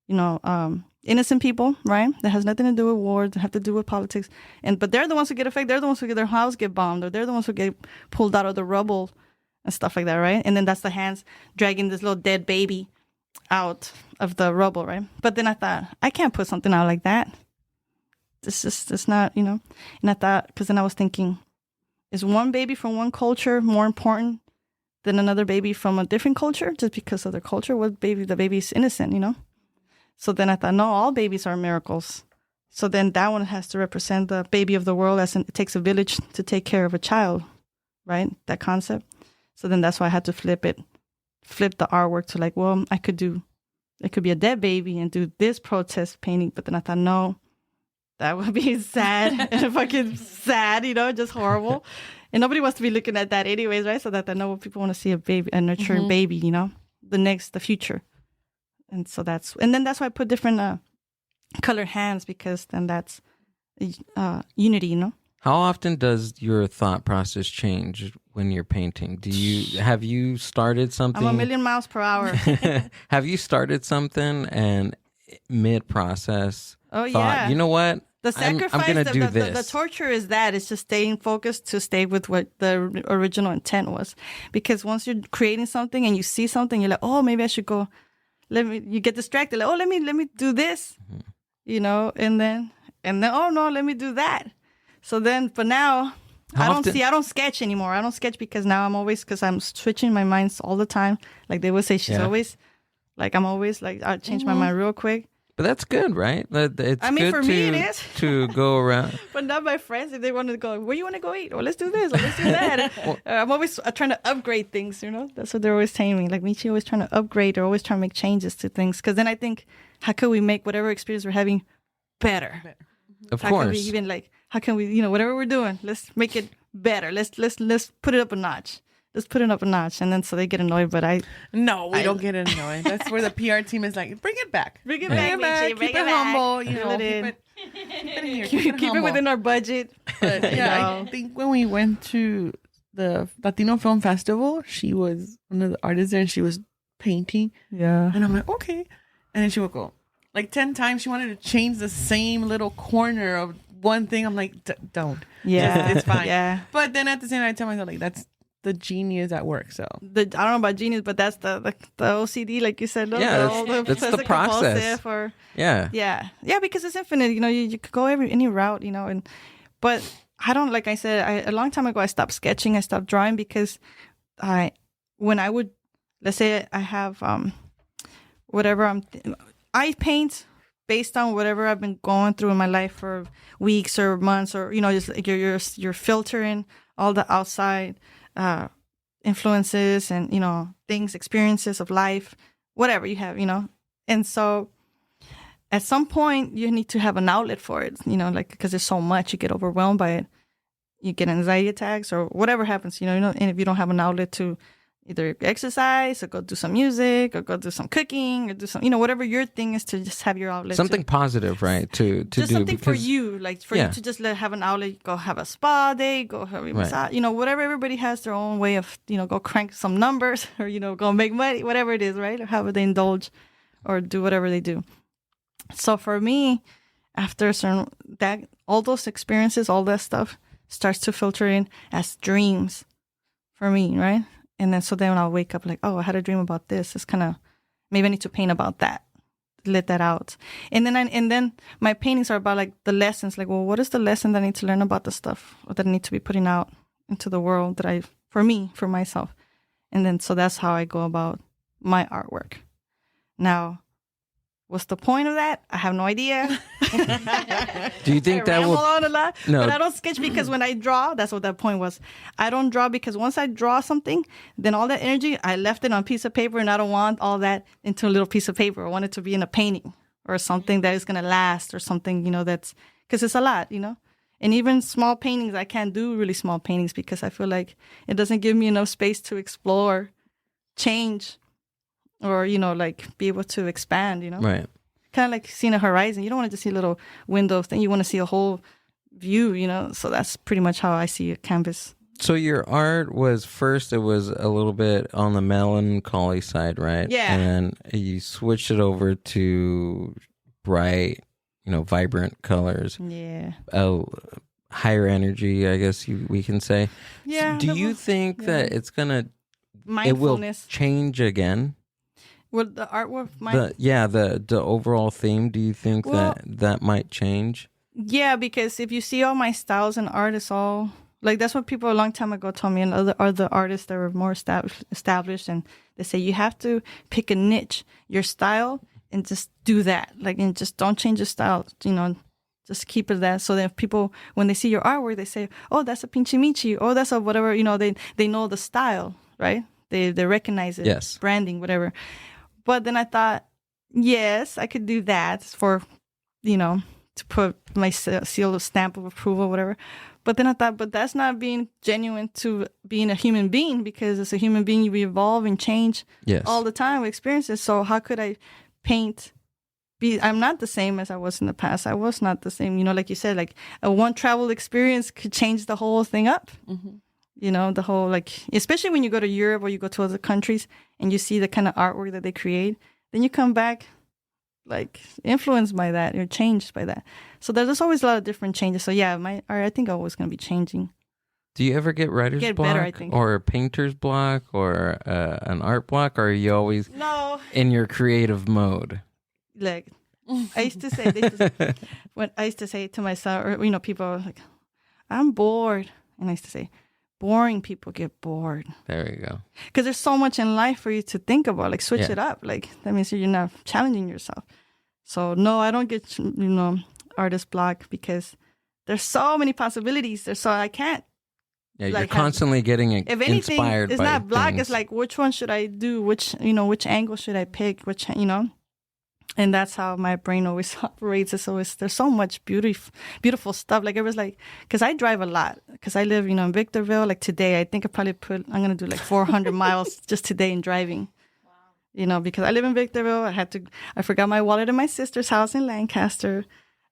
you know, innocent people, right? That has nothing to do with war, that have to do with politics. But they're the ones who get affected. They're the ones who get their house get bombed, or they're the ones who get pulled out of the rubble and stuff like that, right? And then that's the hands dragging this little dead baby out of the rubble, right? But then I thought, I can't put something out like that. It's not, you know. And I thought, because then I was thinking, is one baby from one culture more important than another baby from a different culture just because of their culture? The baby's innocent, you know? So then I thought, no, all babies are miracles. So then that one has to represent the baby of the world, as in it takes a village to take care of a child, right? That concept. So then that's why I had to flip the artwork to like, well, it could be a dead baby and do this protest painting. But then I thought, no, that would be sad and fucking sad, you know, just horrible. And nobody wants to be looking at that anyways, right? So that I know people want to see a baby, a nurturing baby, you know, the future. And so that's why I put different colored hands, because then that's unity, you know? How often does your thought process change when you're painting? Have you started something? I'm 1,000,000 miles per hour. Have you started something and mid-process thought, yeah. you know what? The sacrifice, I'm going to do this. The torture is that. It's just staying focused to stay with what the original intent was. Because once you're creating something and you see something, you're like, oh, maybe I should go. You get distracted. Like, oh, let me do this, you know, and then, oh no, let me do that. So then, but now I don't sketch anymore. I don't sketch because now because I'm switching my minds all the time. Like they would say, she's always like, I'm always like, I change my mind real quick. But that's good, right? It's good for me, it is. to go around. But not my friends, if they want to go, where you want to go eat? Or let's do this, or let's do that. I'm always trying to upgrade things, you know? That's what they're always telling me. Like, Michi always trying to upgrade, or always trying to make changes to things. Because then I think, how can we make whatever experience we're having better? Of course. How can we even, like, how can we, you know, whatever we're doing, let's make it better. Let's put it up a notch. Let's put it up a notch. And then so they get annoyed, but No, we don't get annoyed. That's where the PR team is like, bring it back. Bring it back. Keep it humble. You know, keep it within our budget. But yeah, I think when we went to the Latino Film Festival, she was one of the artists there and she was painting. Yeah. And I'm like, okay. And then she would go, like 10 times she wanted to change the same little corner of one thing. I'm like, don't. Yeah. It's fine. Yeah. But then at the same time, I tell myself, like, that's the genius at work. So I don't know about genius, but that's the OCD, like you said. No? Yeah, that's the process. Yeah, because it's infinite. You know, you could go any route. You know, but I don't, like I said, a long time ago I stopped sketching. I stopped drawing because when I would, let's say I have whatever I paint based on whatever I've been going through in my life for weeks or months, or you know, just like you're filtering all the outside influences and, you know, things, experiences of life, whatever you have, you know. And so at some point you need to have an outlet for it, you know, like, because there's so much, you get overwhelmed by it, you get anxiety attacks or whatever happens, you know, and if you don't have an outlet to either exercise or go do some music or go do some cooking or do some, you know, whatever your thing is, to just have your outlet. Something positive, right? To just do something for you, like for you to just have an outlet. Go have a spa day, go have a massage, you know, whatever. Everybody has their own way of, you know, go crank some numbers or, you know, go make money, whatever it is, right? Or however they indulge or do whatever they do. So for me, after all those experiences, all that stuff starts to filter in as dreams for me, right? And then then I'll wake up like, oh, I had a dream about this. It's kind of, maybe I need to paint about that, let that out. And then my paintings are about like the lessons. Like, well, what is the lesson that I need to learn about the stuff that I need to be putting out into the world for myself. And then so that's how I go about my artwork. Now, What's the point of that? I have no idea. Do you think I that ramble will? on a lot, No. but I don't sketch because when I draw, that's what that point was. I don't draw because once I draw something, then all that energy, I left it on a piece of paper, and I don't want all that into a little piece of paper. I want it to be in a painting or something that is going to last or something, that's, because it's a lot, And even small paintings, I can't do really small paintings because I feel like it doesn't give me enough space to explore, change, or, like be able to expand, Right. Kind of like seeing a horizon. You don't want to just see a little window thing. You want to see a whole view, So that's pretty much how I see a canvas. So your art was first, it was a little bit on the melancholy side, right? Yeah. And then you switched it over to bright, vibrant colors. Yeah. Higher energy, I guess we can say. Yeah. Do you think that it's gonna, it will Mindfulness. change again? Well, the artwork might. The overall theme. Do you think that might change? Yeah, because if you see all my styles in art, it's all like that's what people a long time ago told me, and other artists that were more established, and they say you have to pick a niche, your style, and just do that. Like, and just don't change your style. Just keep it that. So that people, when they see your artwork, they say, "Oh, that's a Pinchi Michi. Oh, that's a whatever." They know the style, right? They recognize it. Yes. Branding, whatever. But then I thought, yes, I could do that for, to put my seal of stamp of approval, whatever. But then I thought, but that's not being genuine to being a human being, because as a human being, you evolve and change all the time with experiences. So how could I paint? I'm not the same as I was in the past. I was not the same. Like you said, like a one travel experience could change the whole thing up. Mm-hmm. The whole, like, especially when you go to Europe or you go to other countries and you see the kind of artwork that they create, then you come back like influenced by that or changed by that. So there's always a lot of different changes. So yeah, my art, I think, always going to be changing. Do you ever get writer's block better, I think. or a painter's block or an art block, or are you always in your creative mode? Like, I used to say, when I used to say to myself, or people are like, I'm bored, and I used to say, boring people get bored. There you go. Because there's so much in life for you to think about. Like, switch it up. Like, that means you're not challenging yourself. So no, I don't get artist block because there's so many possibilities. I can't. Yeah, you're constantly getting if anything, inspired. It's by not block. things. It's like, which one should I do? Which angle should I pick? And that's how my brain always operates. It's always, there's so much beautiful stuff. Like, it was like, because I drive a lot, because I live, in Victorville. Like today, I think I'm going to do like 400 miles just today in driving. Wow. Because I live in Victorville. I forgot my wallet at my sister's house in Lancaster.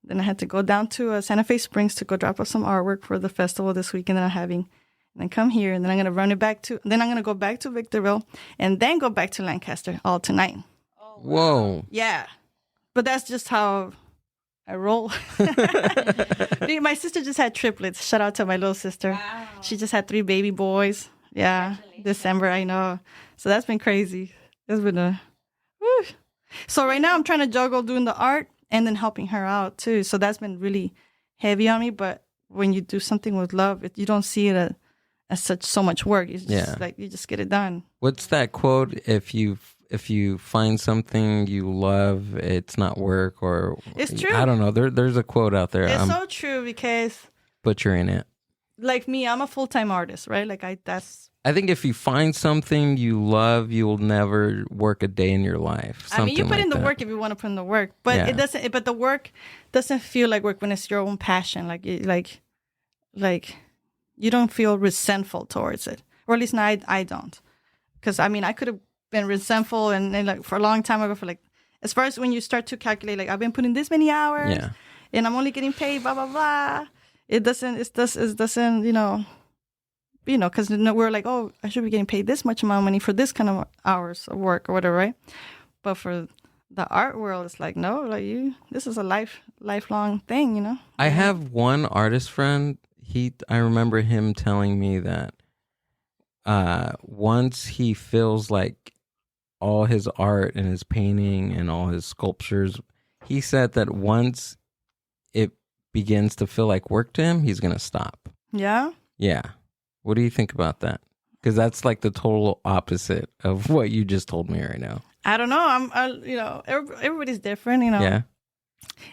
Then I had to go down to Santa Fe Springs to go drop off some artwork for the festival this weekend that I'm having. And then come here, and then I'm going to run it back then I'm going to go back to Victorville, and then go back to Lancaster all tonight. Whoa. Yeah. But that's just how I roll. My sister just had triplets. Shout out to my little sister. Wow. She just had 3 baby boys. Yeah. December, I know. So that's been crazy. It's been whew. So right now I'm trying to juggle doing the art and then helping her out too. So that's been really heavy on me. But when you do something with love, you don't see it as so much work. It's just like, you just get it done. What's that quote? If you find something you love, it's not work, or it's true. I don't know. There's a quote out there. It's so true, because butchering it. Like me, I'm a full-time artist, right? Like I think if you find something you love, you'll never work a day in your life. I mean, you put in the work if you want to put in the work, but it doesn't. But the work doesn't feel like work when it's your own passion. Like you don't feel resentful towards it, or at least I don't. Because I mean, I could have been resentful and like for a long time ago, for like, as far as when you start to calculate, like, I've been putting this many hours, and I'm only getting paid blah blah blah. It doesn't because we're like, oh, I should be getting paid this much amount of money for this kind of hours of work or whatever, right? But for the art world, it's like, no, like, this is a lifelong thing, I have one artist friend. I remember him telling me that once he feels like all his art and his painting and all his sculptures, he said that once it begins to feel like work to him, he's going to stop. Yeah? Yeah. What do you think about that? Because that's like the total opposite of what you just told me right now. I don't know. Everybody's different, Yeah.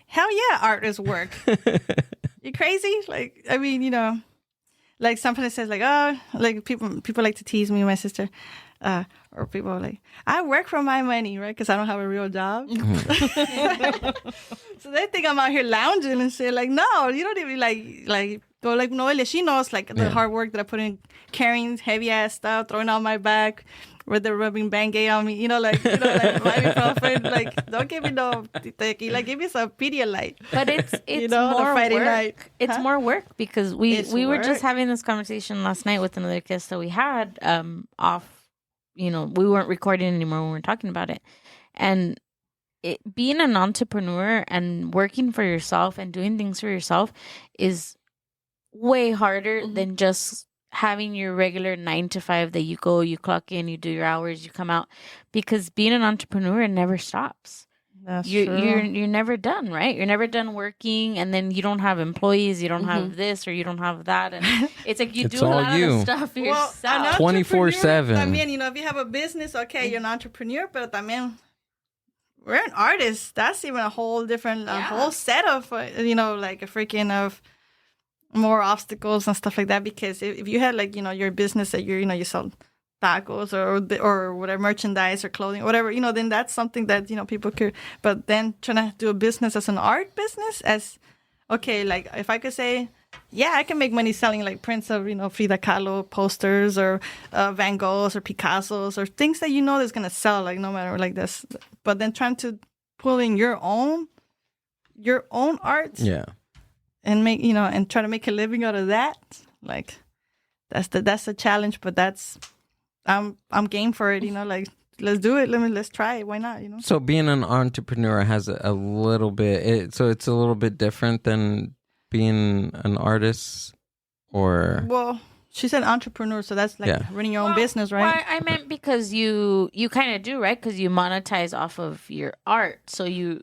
Hell yeah, artists work. You crazy? Like, I mean, like somebody says like, oh, like people like to tease me and my sister. Or people are like, I work for my money, right? Because I don't have a real job. So they think I'm out here lounging and shit. Like, no, you don't even like go like Noelia. She knows like the hard work that I put in carrying heavy ass stuff, throwing on my back, where they're rubbing Bengay on me. Like ibuprofen. Like, don't give me no tequila. Give me some Pedialyte. But it's more Friday work. night. It's more work because we were work. just having this conversation last night with another guest that we had off. We weren't recording anymore when we were talking about it. And being an entrepreneur and working for yourself and doing things for yourself is way harder than just having your regular 9 to 5 that you go, you clock in, you do your hours, you come out. Because being an entrepreneur never stops. That's You're true. never done, right? You're never done working, and then you don't have employees, you don't have this, or you don't have that, and it's like you It's do a all lot you. of stuff yourself. 24/7. I mean, if you have a business, okay, you're an entrepreneur, but I mean, we're an artist. That's even a whole different, a whole set of, like a freaking of more obstacles and stuff like that. Because if you had like, your business that you sell tacos or whatever, merchandise or clothing, whatever, then that's something that, people could, but then trying to do a business as an art business okay, like if I could say, yeah, I can make money selling like prints of, Frida Kahlo posters or Van Goghs or Picassos or things that that's going to sell, like no matter like this, but then trying to pull in your own art and make, and try to make a living out of that. Like that's the challenge, but I'm game for it, like let's do it. Let's try it. Why not? So being an entrepreneur has a little bit. So it's a little bit different than being an artist, or well, she said entrepreneur, so that's like running your own business, right? Well, I meant because you kind of do, right? Because you monetize off of your art. So you're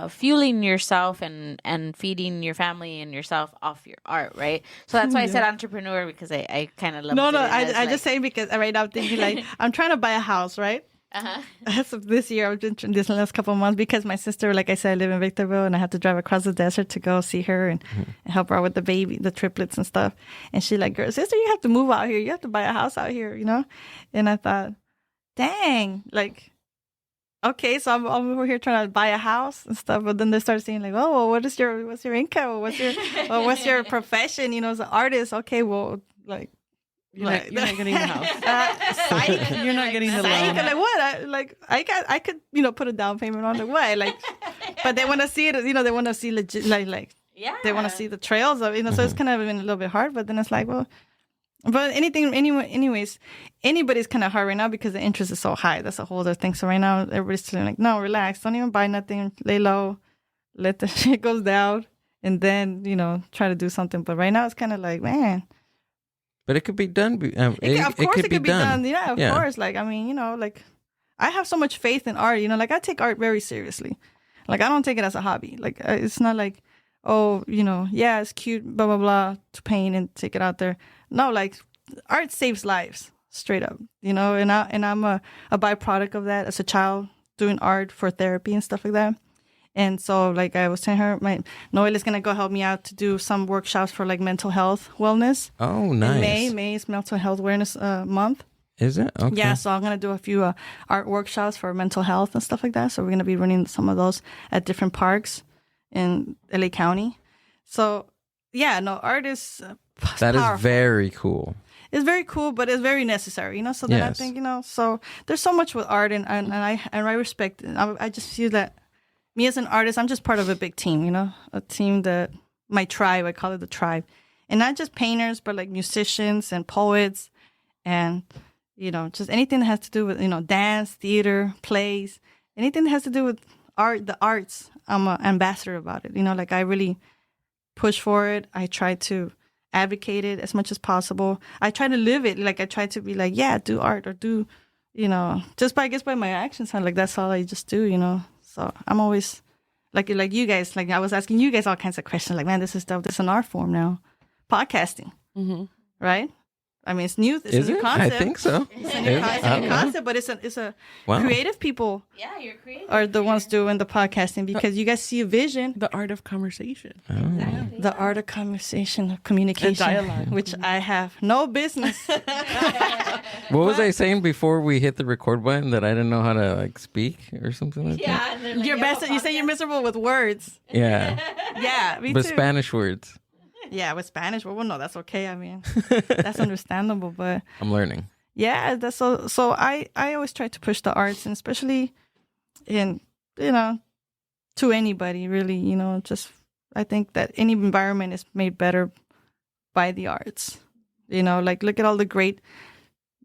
fueling yourself and feeding your family and yourself off your art, right? So that's why I said entrepreneur, because I kind of love it. I just say because right now I'm thinking like I'm trying to buy a house, right? As of this year, I've been this last couple of months because my sister, like I said, I live in Victorville and I have to drive across the desert to go see her and help her out with the baby, the triplets and stuff. And she's like, girl, sister, you have to move out here. You have to buy a house out here, And I thought, dang, like, okay, so I'm over here trying to buy a house and stuff, but then they start saying like, oh, well, what's your income? What's your profession? As an artist. Okay, well, like, you're not getting the house. You're not getting the loan. Like what? I could put a down payment on it. What? Like, but they want to see it. They want to see legit. Like they want to see the trails of So it's kind of been a little bit hard. But then it's like, well, but anyways, anybody's kind of hard right now because the interest is so high. That's a whole other thing. So right now everybody's telling like, no, relax, don't even buy nothing, lay low, let the shit goes down, and then try to do something. But right now it's kind of like, man. But it could be done. Of course it could be done. Yeah, of course. Like, I mean, like I have so much faith in art, like I take art very seriously. Like I don't take it as a hobby. Like it's not like, oh, yeah, it's cute, blah, blah, blah, to paint and take it out there. No, like art saves lives, straight up, and I'm a byproduct of that as a child, doing art for therapy and stuff like that. And so, like I was telling her, Noel is going to go help me out to do some workshops for like mental health wellness. Oh, nice. In May is Mental Health Awareness Month. Is it? Okay. Yeah, so I'm going to do a few art workshops for mental health and stuff like that. So we're going to be running some of those at different parks in LA County. So, yeah, no, art is that powerful. Is very cool. It's very cool, but it's very necessary, So then I think, so there's so much with art, and I respect it. I just feel that me as an artist, I'm just part of a big team, a team that my tribe, I call it the tribe, and not just painters, but like musicians and poets, and just anything that has to do with dance, theater, plays, anything that has to do with art, the arts. I'm an ambassador about it, like I really push for it. I try to advocate it as much as possible. I try to live it. Like I try to be like, yeah, do art or do, just by my actions. Like that's all I just do, So I'm always like you guys. Like I was asking you guys all kinds of questions. Like, man, this is stuff. This is an art form now, podcasting, right? I mean, it's new. It's Is a new it? concept. I think so. It's a new concept, but it's a Wow. creative people Yeah, you're creative. are the ones doing the podcasting because you guys see a vision. The art of conversation. The art of conversation, of communication, And dialogue. which I have no business. What was I saying before we hit the record button that I didn't know how to like speak or something like that? Yeah, and then, like, You're best. You say you're miserable with words. Yeah. Yeah, me But too. Spanish words. Yeah, with Spanish. Well, no, that's okay. I mean, that's understandable. But I'm learning. yeah, that's so. So I always try to push the arts, and especially in to anybody really. Just I think that any environment is made better by the arts. Like look at all the great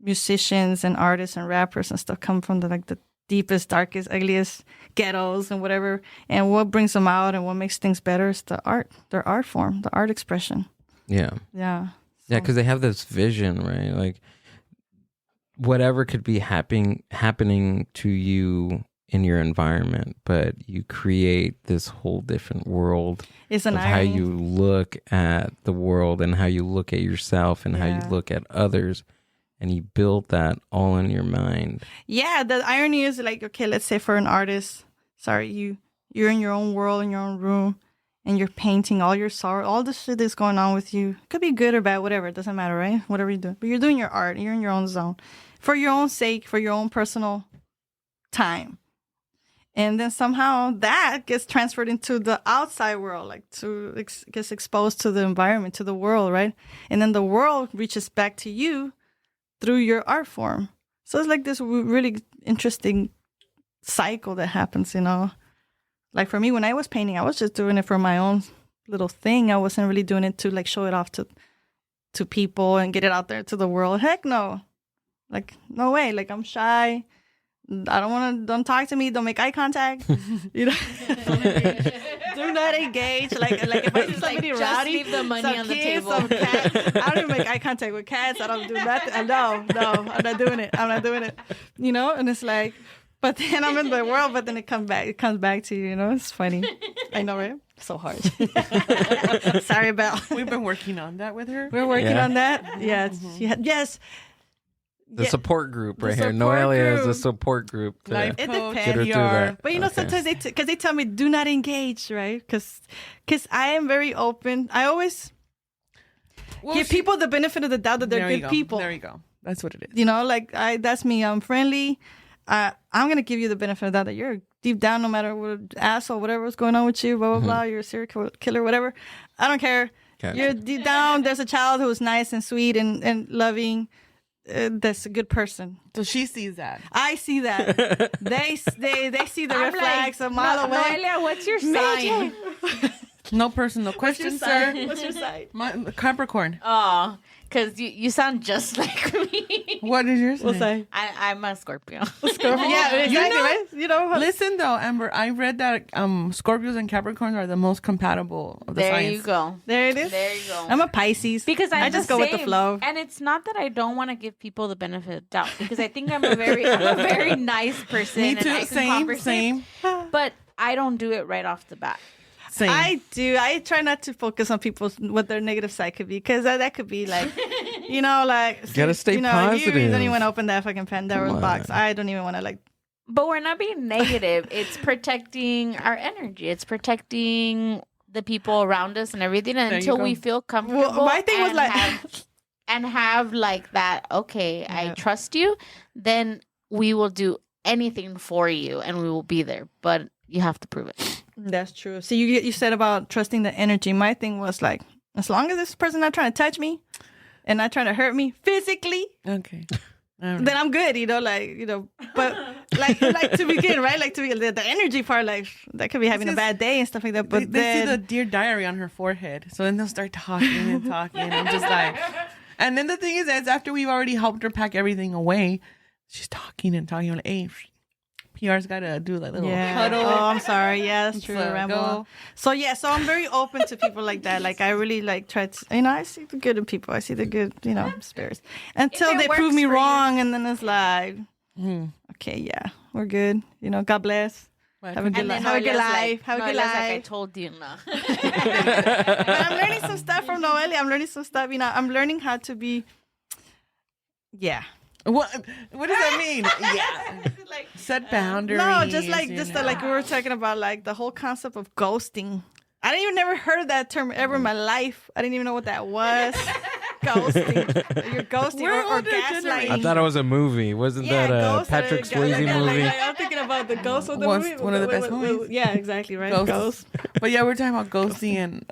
musicians and artists and rappers and stuff come from the deepest, darkest, ugliest ghettos and whatever. And what brings them out and what makes things better is the art, their art form, the art expression. Yeah. Yeah. Yeah, because they have this vision, right? Like whatever could be happening to you in your environment, but you create this whole different world It's an of how irony. you look at the world and how you look at yourself and how you Yeah. look at others. And you build that all in your mind. Yeah, the irony is like, okay, let's say for an artist, you're in your own world, in your own room, and you're painting all your sorrow, all the shit that's going on with you. It could be good or bad, whatever. It doesn't matter, right? Whatever you do. But you're doing your art. You're in your own zone. For your own sake, for your own personal time. And then somehow that gets transferred into the outside world, like gets exposed to the environment, to the world, right? And then the world reaches back to you through your art form. So it's like this really interesting cycle that happens, Like for me, when I was painting, I was just doing it for my own little thing. I wasn't really doing it to like show it off to people and get it out there to the world. Heck no. Like, no way. Like, I'm shy. Don't talk to me. Don't make eye contact. Do not engage. Like if I see somebody just rowdy, leave the money some on the kids, table. some cats, I don't even make eye contact with cats. I don't do nothing. No, I'm not doing it. And it's like, but then I'm in the world, but then it comes back to you, It's funny. I know, right? So hard. Sorry about. We've been working on that with her. We're working Yeah. on that. Yeah. Yes. The Yeah. support group The right here. support Noelia is a group. support group. To Life It coach, depends. get her through that. But Okay. sometimes because they tell me do not engage, right? Because I am very open. I always give people the benefit of the doubt that they're There you good go. people. There you go. That's what it is. That's me. I'm friendly. I'm gonna give you the benefit of the doubt that you're deep down, no matter what asshole, whatever's going on with you, blah blah blah. You're a serial killer, whatever. I don't care. Gotcha. You're deep down. There's a child who's nice and sweet and loving. That's a good person. So she sees that. I see that. they see the red flags a mile away. Noelia, what's your sign? No personal questions, sir. What's your side? Capricorn. Oh, because you sound just like me. What is yours? What's that? I'm a Scorpio. Yeah, exactly, right? Listen though, Amber, I read that Scorpios and Capricorns are the most compatible of the There signs. you go. There it is. There you go. I'm a Pisces. Because I just go with the flow. And it's not that I don't want to give people the benefit of doubt, because I think I'm a very nice person. Me and too. I can conversate, Same. But I don't do it right off the bat. Same. I do. I try not to focus on people's what their negative side could be, because that could be like, like Gotta stay You positive. don't even open that fucking Pandora's Come box. on. I don't even want to like. But we're not being negative. It's protecting our energy. It's protecting the people around us and everything you until go. we feel comfortable. Well, my thing was and like, have like that. Okay, I Yeah. trust you. Then we will do anything for you, and we will be there. But you have to prove it. that's true. So you said about trusting the energy. My thing was like, as long as this person not trying to touch me, and not trying to hurt me physically, Okay. then I'm good, but like to begin, right? Like to be the energy part, like that could be having a bad day and stuff like that. But They see then the Dear Diary on her forehead. So then they'll start talking and talking. And I'm just like, and then the thing is after we've already helped her pack everything away, she's talking and talking. I'm like, hey, PR's got to do like little huddle. Oh, I'm sorry. Yeah, that's true. So Rambo. go. So yeah, so I'm very open to people like that. Like I really like try to, I see the good in people. I see the good, spirits. Until it they prove works me for you. wrong, and then it's like, okay, yeah, we're good. God bless. Have a good And life. then Have a good Noelia's life. like, Have a good Noelia's like, I life. told you no. But I'm learning some stuff from Noelia. I'm learning some stuff. I'm learning how to be Yeah. What does that mean? Yeah. Like, Set boundaries. no, just like you like we were talking about, like the whole concept of ghosting. I didn't even never heard of that term ever in my life. I didn't even know what that was. Ghosting. You're ghosting We're or older gaslighting. generation. I thought it was a movie. Wasn't that a Ghost, Patrick Swayze like, movie? I'm thinking about the Ghost of the Once- movie. one of the best movies. Yeah, exactly, right? Ghosts. Ghost. But yeah, we're talking about ghosting, and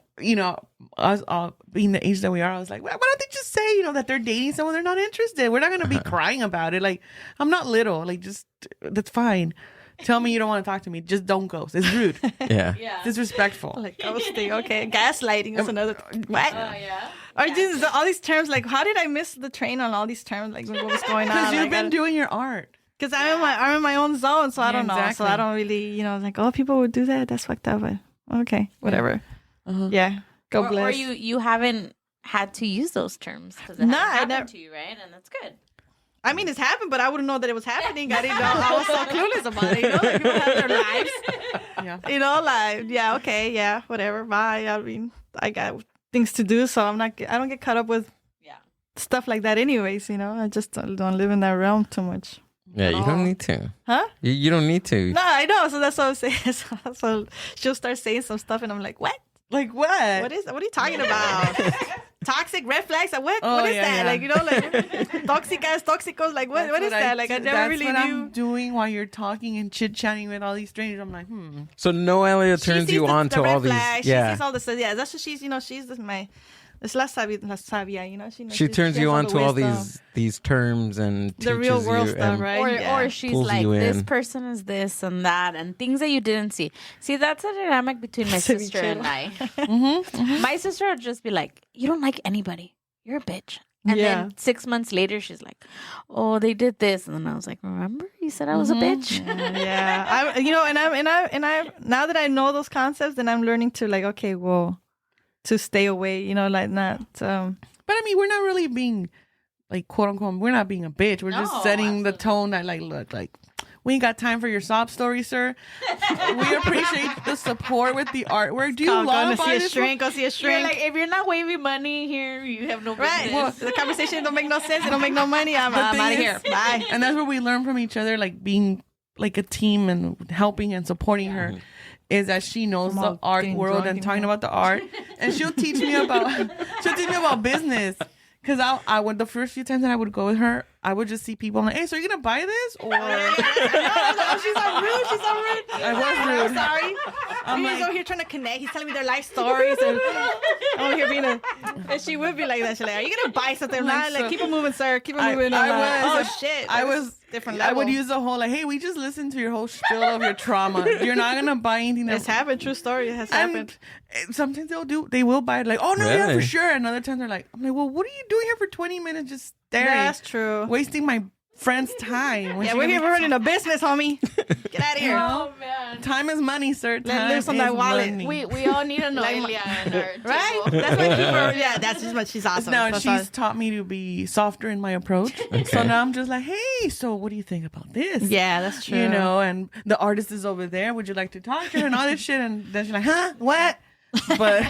us all being the age that we are, I was like, why don't they just say, that they're dating someone they're not interested? We're not gonna be crying about it. Like, I'm not little. Like, just that's fine. Tell me you don't want to talk to me. Just don't ghost. It's rude. Yeah. Disrespectful. Like ghosting, okay. Gaslighting is another. What? yeah. Or just all these terms, like, how did I miss the train on all these terms? Like, what was going on? Because you've been doing your art. Because I'm in my own zone, so I don't know. So exactly. I don't really, like, oh, people would do that. That's fucked up. But okay, whatever. Yeah, go Or bless. you haven't had to use those terms because it Nah, hasn't I happened never- to you, right? And that's good. I mean, it's happened, but I wouldn't know that it was happening. I didn't know. I was so clueless about it. Like, people have their lives. Yeah. Like, yeah, okay, yeah, whatever. Bye. I mean, I got things to do, so I don't get caught up with stuff like that anyways, I just don't live in that realm too much. Yeah, you don't need to. Huh? You don't need to. No, I know. So that's what I'm saying. So she'll start saying some stuff, and I'm like, what? Like what? What are you talking about? Toxic red flags? Like, what is that? yeah. Like, toxicos, like what is that? Like, I never really That's what knew. I'm doing while you're talking and chit-chatting with all these strangers. I'm like, So Noelia She turns sees you the on to red all these. flags. Yeah. She sees all this. Yeah, that's what she's. She's it's la sabia. She turns you has on the to all wisdom. these terms and The real teaches world you stuff, and- right? Or Yeah. or she's Pulls like, you this in. person is this and that, and things that you didn't see. See, that's a dynamic between my sister and I. My sister would just be like, you don't like anybody. You're a bitch. And then 6 months later, she's like, oh, they did this. And then I was like, remember? You said I was a bitch. Yeah. I now that I know those concepts, then I'm learning to, like, okay, well, to stay away, like not. But I mean, we're not really being, like, quote unquote, we're not being a bitch. We're just setting the tone that, like, look, like, we ain't got time for your sob story, sir. We appreciate the support with the artwork. Do you love go see a artists? shrink? Go see a shrink. Like, if you're not waving money here, you have no business. Right. Well, the conversation don't make no sense. It don't make no money. I'm out thing of is- here. Bye. And that's where we learn from each other, like being like a team and helping and supporting her. Is that she knows the art getting world drunk and and talking about the art, and she'll teach me about business. Because I would, the first few times that I would go with her, I would just see people. I'm like, hey, so are you gonna buy this? Or No, she's so rude. She's so rude. I was rude. Sorry. He's over here trying to connect. He's telling me their life stories, and I'm over here being and she would be like that. She's like, "Are you gonna buy something?" I'm like, so- keep it moving, sir. Keep it moving. I was. Oh shit! I That was different I level. would use the whole like, hey, we just listened to your whole spiel of your trauma. You're not gonna buy anything It's that's happened. True story. It has happened. And sometimes they will buy it like, oh no, yeah, for Really? sure. And other times they're like, I'm like, well, what are you doing here for 20 minutes just staring? That's true. Wasting my friend's time. When Yeah, she we're gonna here be- running a business, homie. Get out of here. Oh, man. Time is money, sir. Time loose on is that wallet. money. We all need a Noelia in our Right? table. That's why people. Yeah, that's just what she's awesome. Now That's she's all. taught me to be softer in my approach. So now I'm just like, hey, so what do you think about this? Yeah, that's true. And the artist is over there. Would you like to talk to her and all this shit? And then she's like, huh? What? But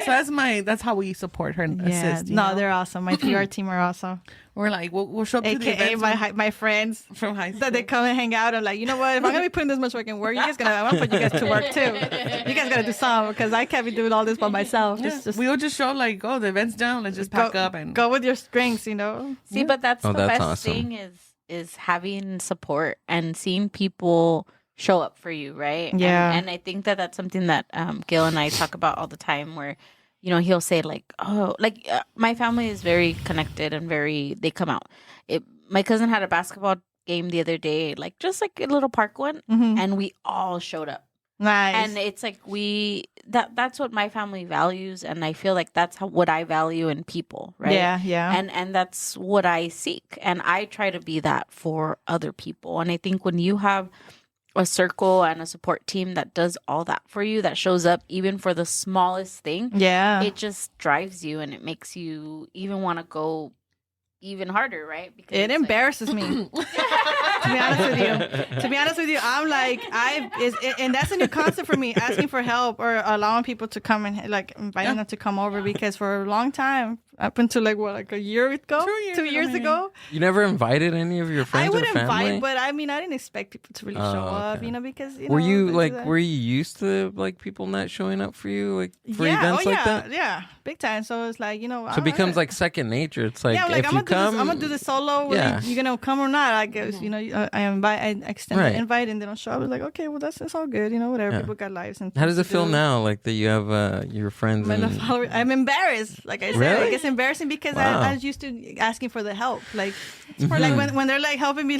so that's how we support her and Yeah, assist. no, they're awesome. My PR team are awesome. We're like, we'll show up to the AKA events my friends. from high school. So they come and hang out. I'm like, you know what? If I'm gonna be putting this much work in work, I want to put you guys to work too. You guys gotta do some because I can't be doing all this by myself. Yeah. Just We'll just show like, oh, the event's down. Let's just pack up and go with your strengths. See, but that's Oh, the that's best awesome. thing is having support and seeing people show up for you, right? Yeah. And I think that's something that Gil and I talk about all the time where, he'll say like, oh, like my family is very connected and they come out. My cousin had a basketball game the other day, like just like a little park one, and we all showed up. Nice. And it's like that's what my family values, and I feel like that's what I value in people, right? Yeah. And that's what I seek, and I try to be that for other people. And I think when you have a circle and a support team that does all that for you, that shows up even for the smallest thing, Yeah. it just drives you and it makes you even want to go even harder, right? Because It it's embarrasses me. To be honest with you, I'm like, and that's a new concept for me, asking for help or allowing people to come and like inviting them to come over, because for a long time, up until like a year ago, 2 years ago. You never invited any of your friends I would or family? invite, but I mean, I didn't expect people to really show up, okay. you know, because Were you it's, like, were you used to like people not showing up for you, like for yeah, events like that? Yeah, big time. So it's like, So it becomes like second nature. It's like, yeah, like if I'm you come, gonna do this solo. Whether Yeah. you're gonna come or not. I guess I extend Right. the invite and they don't show up. It's like, okay, well it's all good, you know, whatever. Yeah. People got lives and how does it things to feel do. now? Like that you have your friends When the and follower- I'm embarrassed. Like I said, Really? it gets embarrassing because Wow. I was used to asking for the help. Like, or Mm-hmm. like when they're like helping me,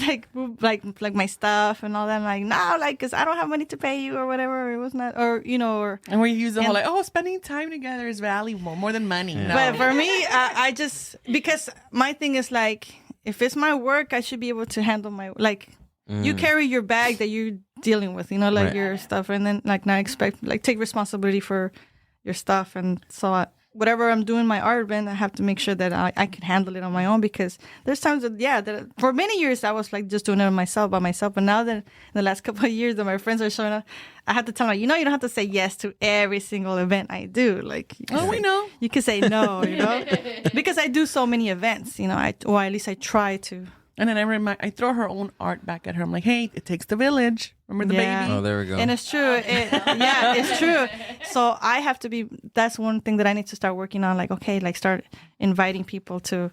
like my stuff and all that. I'm like, no, like, cause I don't have money to pay you or whatever. It was not, or or. And we use the whole And- like, spending time together is valuable more than money. No. But for me, I just, because my thing is like, if it's my work, I should be able to handle my, like, you carry your bag that you're dealing with, you know, like Right. your stuff, and then like not expect, like take responsibility for your stuff. And so whatever I'm doing my art event, I have to make sure that I can handle it on my own, because there's times that, that for many years I was like just doing it by myself. But now that in the last couple of years that my friends are showing up, I have to tell them, you don't have to say yes to every single event I do. Like, you can we say- know. You can say no, you know, because I do so many events, you know, or at least I try to. And then I throw her own art back at her. I'm like, hey, it takes the village. Remember the Yeah. baby? oh, there we go. And it's true. It's true. So I have to be, that's one thing that I need to start working on. Like, okay, like start inviting people to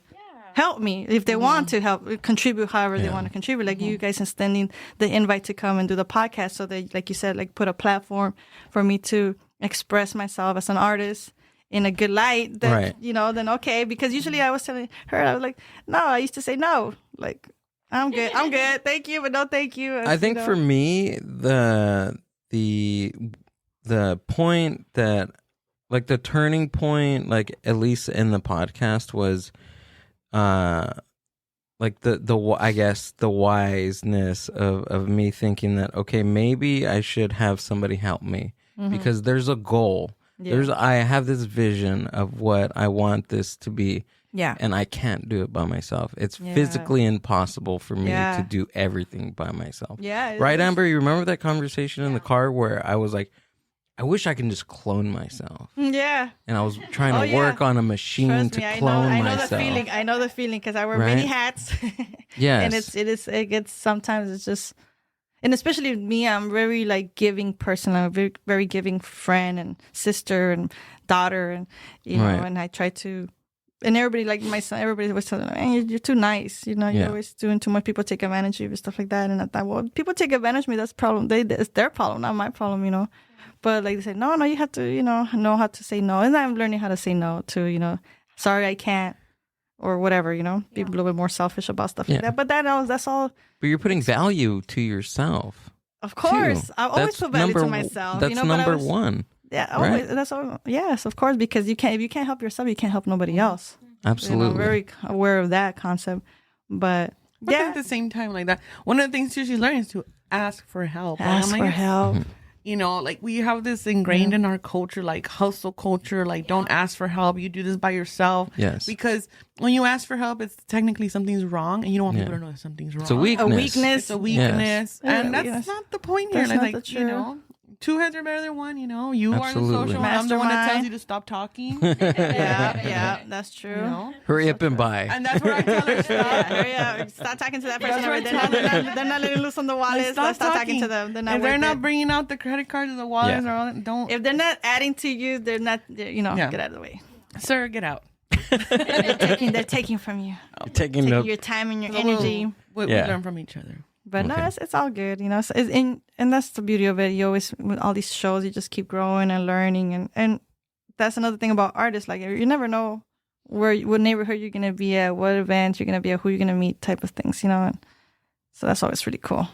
help me if they want to help, contribute however they want to contribute. Like you guys extending the invite to come and do the podcast. So they, like you said, like put a platform for me to express myself as an artist in a good light. That, Right. you know, then okay. Because usually I was telling her, I was like, no, I used to say no. Like, I'm good. Thank you, but no thank you. I think for me, the point that, like the turning point, like at least in the podcast, was like the I guess the wiseness of me thinking that, okay, maybe I should have somebody help me, because there's a goal. Yeah. I have this vision of what I want this to be. Yeah. And I can't do it by myself. It's Yeah. physically impossible for me Yeah. to do everything by myself. Yeah. Right, Amber? You remember that conversation in the car where I was like, I wish I can just clone myself. Yeah. And I was trying Oh, to work yeah. on a machine Trust to me, clone I know myself. the feeling. I know the feeling because I wear many Right? hats. Yes. And it gets, sometimes it's just, and especially me, I'm very like giving person. I'm a very, very giving friend and sister and daughter, and you know, Right. and I try to, and everybody, like my son, everybody was telling me, man, you're too nice. You know, you're Yeah. always doing too much. People take advantage of you and stuff like that. And I thought, well, people take advantage of me. That's problem. It's their problem, not my problem. You know. But like they say, no, you have to, you know how to say no. And I'm learning how to say no to, you know, sorry, I can't, or whatever, you know, be a little bit more selfish about stuff like Yeah. that. But that's all, But you're putting value to yourself. of course. too. I always That's put value to number- myself. That's you know, but I number was- one. Yeah, right? always, that's all. Yes, of course, because if you can't help yourself, you can't help nobody else. Absolutely. You know, very aware of that concept. But But then yeah, at the same time, like that, one of the things too she's learning is to ask for help. Like, ask I'm for like, help. You know, like we have this ingrained in our culture, like hustle culture, like don't ask for help. You do this by yourself. Yes. Because when you ask for help, it's technically something's wrong, and you don't want people to know that something's wrong. It's a weakness. A weakness. It's a weakness, Yeah, and that's weakness. not the point here. That's not Like, the you truth. know, two heads are better than one. You know, you Absolutely. are the social. I'm the one that tells Mastermind. you to stop talking. Yeah, that's true. You know, Hurry up and buy. and that's where I tell her stop. Hurry up. Stop talking to that person. That's Over. right. They're not letting loose on the wallets. Stop talking to them. They're not If they're worth not it. bringing out the credit cards or the wallets Yeah. or all that, don't. If they're not adding to you, they're not, you know, Yeah. get out of the way. Sir, get out. They're taking from you. Taking Taking up. your time and your So we'll- energy. We Yeah. learn from each other. But no, Okay. it's all good, you know. So and that's the beauty of it. You always, with all these shows, you just keep growing and learning, and that's another thing about artists. Like you never know what neighborhood you're gonna be at, what event you're gonna be at, who you're gonna meet, type of things, you know. And so that's always really cool,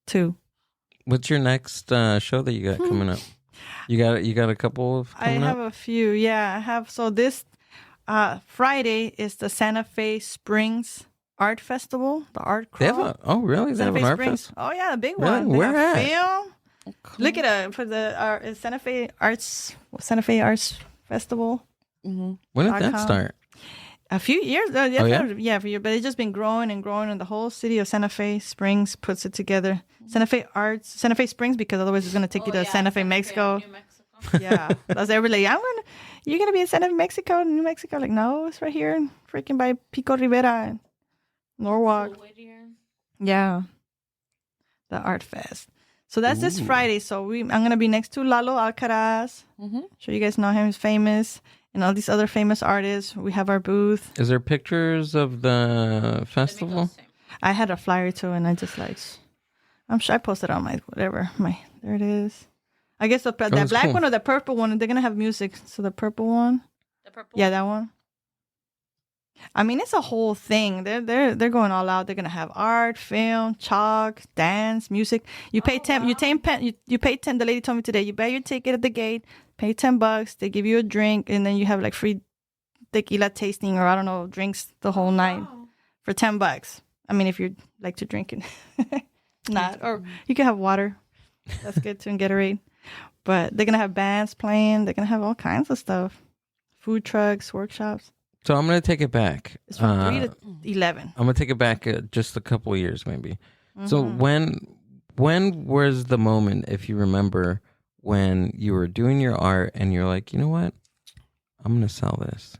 too. What's your next show that you got coming up? You got a couple of I coming have up? a few. Yeah, I have. So this Friday is the Santa Fe Springs Art Festival, the art They have crawl. oh really? They Santa have an Fe art Springs. fest? Oh yeah, the big Really? one. They Where have at? film. Look it up for the Santa Fe Arts Festival. Mm-hmm. When did that .com. start? A few years. Oh, yeah? Yeah, for years. But it's just been growing and growing, and the whole city of Santa Fe Springs puts it together. Santa Fe Springs, because otherwise it's going to take you to Santa Fe, Mexico. Yeah, that's every like, you're gonna be in San Mexico, New Mexico. Like, no, it's right here, freaking by Pico Rivera and Norwalk. Yeah, the art fest. So that's this Friday. So I'm gonna be next to Lalo Alcaraz. Sure, you guys know him. He's famous, and all these other famous artists. We have our booth. Is there pictures of the festival? I had a flyer too, and I just like, I'm sure I posted on there it is. I guess that black one or the purple one, they're gonna have music. So the purple one, yeah, that one. I mean, it's a whole thing. They're going all out. They're gonna have art, film, chalk, dance, music. You pay 10. You pay 10. The lady told me today. You buy your ticket at the gate. Pay $10. They give you a drink, and then you have like free tequila tasting or I don't know drinks the whole night for $10. I mean, if you like to drink it, not or you can have water. That's good too, and Gatorade. But they're gonna have bands playing. They're gonna have all kinds of stuff, food trucks, workshops. So I'm gonna take it back. It's from 3 to 11. I'm gonna take it back just a couple of years, maybe. So when was the moment, if you remember, when you were doing your art and you're like, you know what, I'm gonna sell this.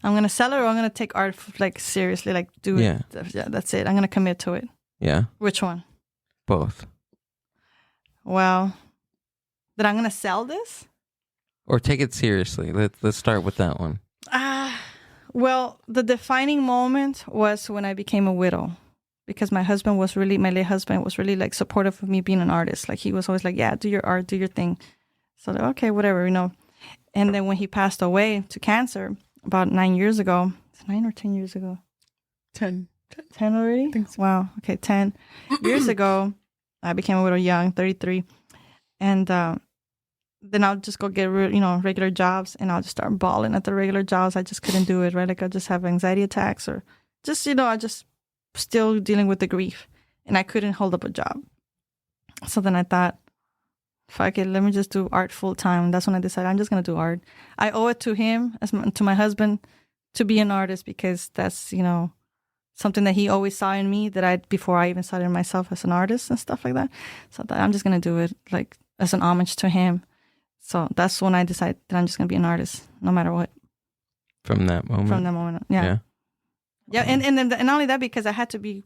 I'm gonna sell it, or I'm gonna take art like seriously, like do it. Yeah, that's it. I'm gonna commit to it. Yeah. Which one? Both. Well, that I'm gonna sell this, or take it seriously. Let's start with that one. Well, the defining moment was when I became a widow, because my late husband was really like supportive of me being an artist. Like he was always like, yeah, do your art, do your thing. So like, okay, whatever, And then when he passed away to cancer about 9 years ago, it's 9 or 10 years ago? 10. 10 already? I think so. Wow. Okay, 10 years ago, I became a widow young, 33. And then I'll just go get, regular jobs, and I'll just start bawling at the regular jobs. I just couldn't do it, right? Like I just have anxiety attacks, or just, I just still dealing with the grief, and I couldn't hold up a job. So then I thought, fuck it, let me just do art full time. That's when I decided I'm just going to do art. I owe it to him, to my husband, to be an artist, because that's, something that he always saw in me before I even saw it in myself as an artist and stuff like that. So I thought, I'm just going to do it like as an homage to him. So that's when I decided that I'm just going to be an artist, no matter what. From that moment? Yeah. Yeah, and then not only that, because I had to be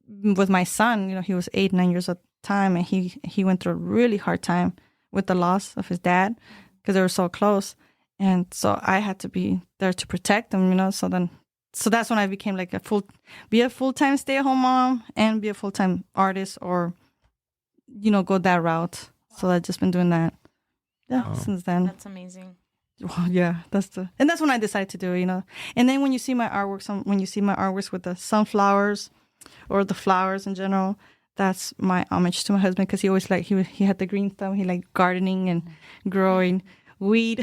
with my son. He was 8, 9 years at the time, and he went through a really hard time with the loss of his dad, because they were so close. And so I had to be there to protect him, So that's when I became like be a full-time stay-at-home mom and be a full-time artist, or, go that route. So I've just been doing that. Yeah, since then. That's amazing. Well, yeah, and that's when I decided to do it, And then when you see my artworks with the sunflowers or the flowers in general, that's my homage to my husband, because he always he had the green thumb. He liked gardening and growing weed.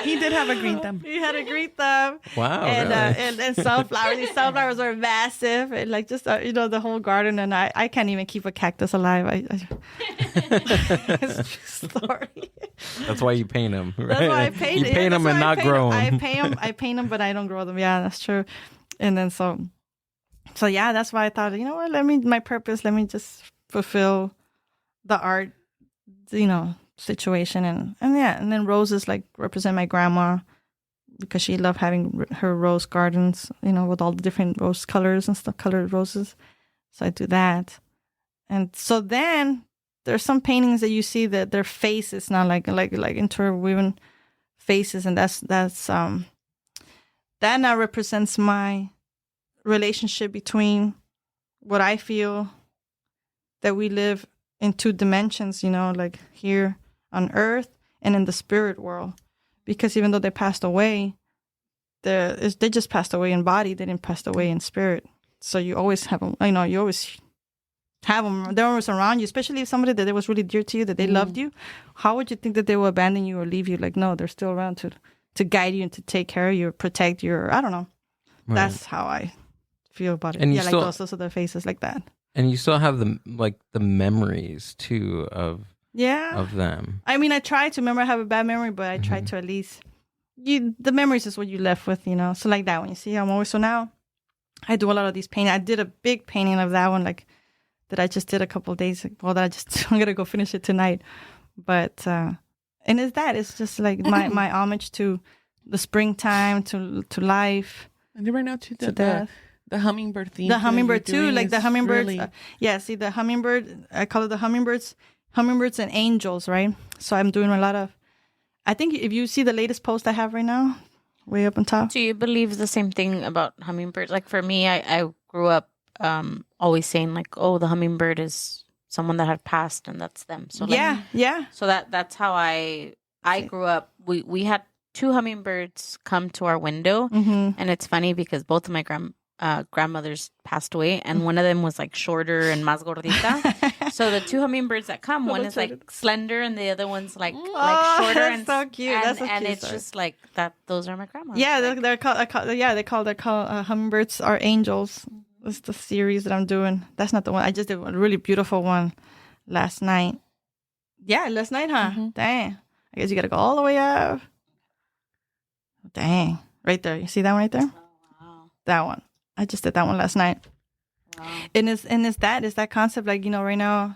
He did have a green thumb. He had a green thumb. Wow. And, and sunflowers. These sunflowers are massive, and like just the whole garden. And I can't even keep a cactus alive. It's a true story. That's why you paint them. Right? That's why I paint. You paint them and not grow them. I paint them, but I don't grow them. Yeah, that's true. And then so yeah, that's why I thought, my purpose. Let me just fulfill the art, situation, and then roses like represent my grandma, because she loved having her rose gardens, with all the different rose colors and stuff, colored roses. So I do that. And so then there's some paintings that you see that their face is not like interwoven faces, and that's that now represents my relationship between what I feel that we live in 2 dimensions, like here on earth and in the spirit world. Because even though they passed away, they just passed away in body. They didn't pass away in spirit. So you always have them, you always have them. They're always around you, especially if somebody that was really dear to you, that they loved you. How would you think that they will abandon you or leave you? Like, no, they're still around to guide you and to take care of you, protect you, or I don't know. Right. That's how I feel about it. And like those are their faces like that. And you still have the memories too of them. I mean, I try to remember. I have a bad memory, but I try to at least the memories is what you left with, So like that one, you see, I'm always so now. I do a lot of these paintings. I did a big painting of that one, like that I just did a couple of days ago. Well, I'm gonna go finish it tonight. But and it's just like my homage to the springtime, to life, And then right now too, to death. the hummingbird theme. The hummingbird that you're too, doing like the is hummingbirds. really- See the hummingbird. I call it the hummingbirds and angels, right? So I'm doing a lot of. I think if you see the latest post I have right now, way up on top. Do you believe the same thing about hummingbirds? Like for me, I grew up always saying like, oh, the hummingbird is someone that had passed and that's them. So like, Yeah. So that's how I grew up. We had 2 hummingbirds come to our window, and it's funny because both of my grandmothers passed away, and one of them was like shorter and más gordita. So the 2 hummingbirds that come, one is like slender, and the other one's like shorter. That's and so cute. That's so and cute, it's sorry. just like that. Those are my grandmas. Yeah, like, they're called hummingbirds are angels. That's the series that I'm doing. That's not the one. I just did a really beautiful one last night. Yeah, last night, huh? Dang. I guess you got to go all the way up. Dang. Right there. You see that one right there? wow. That one. I just did that one last night. Wow. And it's that concept, like, right now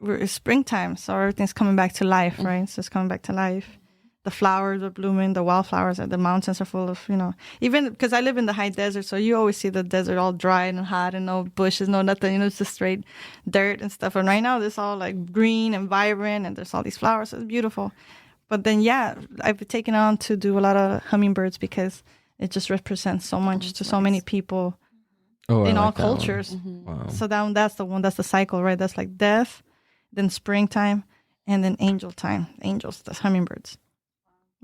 it's springtime, so everything's coming back to life, right? So it's coming back to life. The flowers are blooming, the wildflowers, the mountains are full of, even because I live in the high desert, so you always see the desert all dry and hot and no bushes, no nothing, it's just straight dirt and stuff. And right now it's all like green and vibrant and there's all these flowers, so it's beautiful. But then, I've taken on to do a lot of hummingbirds because it just represents so much to so many people in all cultures. Wow. So that's the cycle, right? That's like death, then springtime, and then angel time. Angels, that's hummingbirds.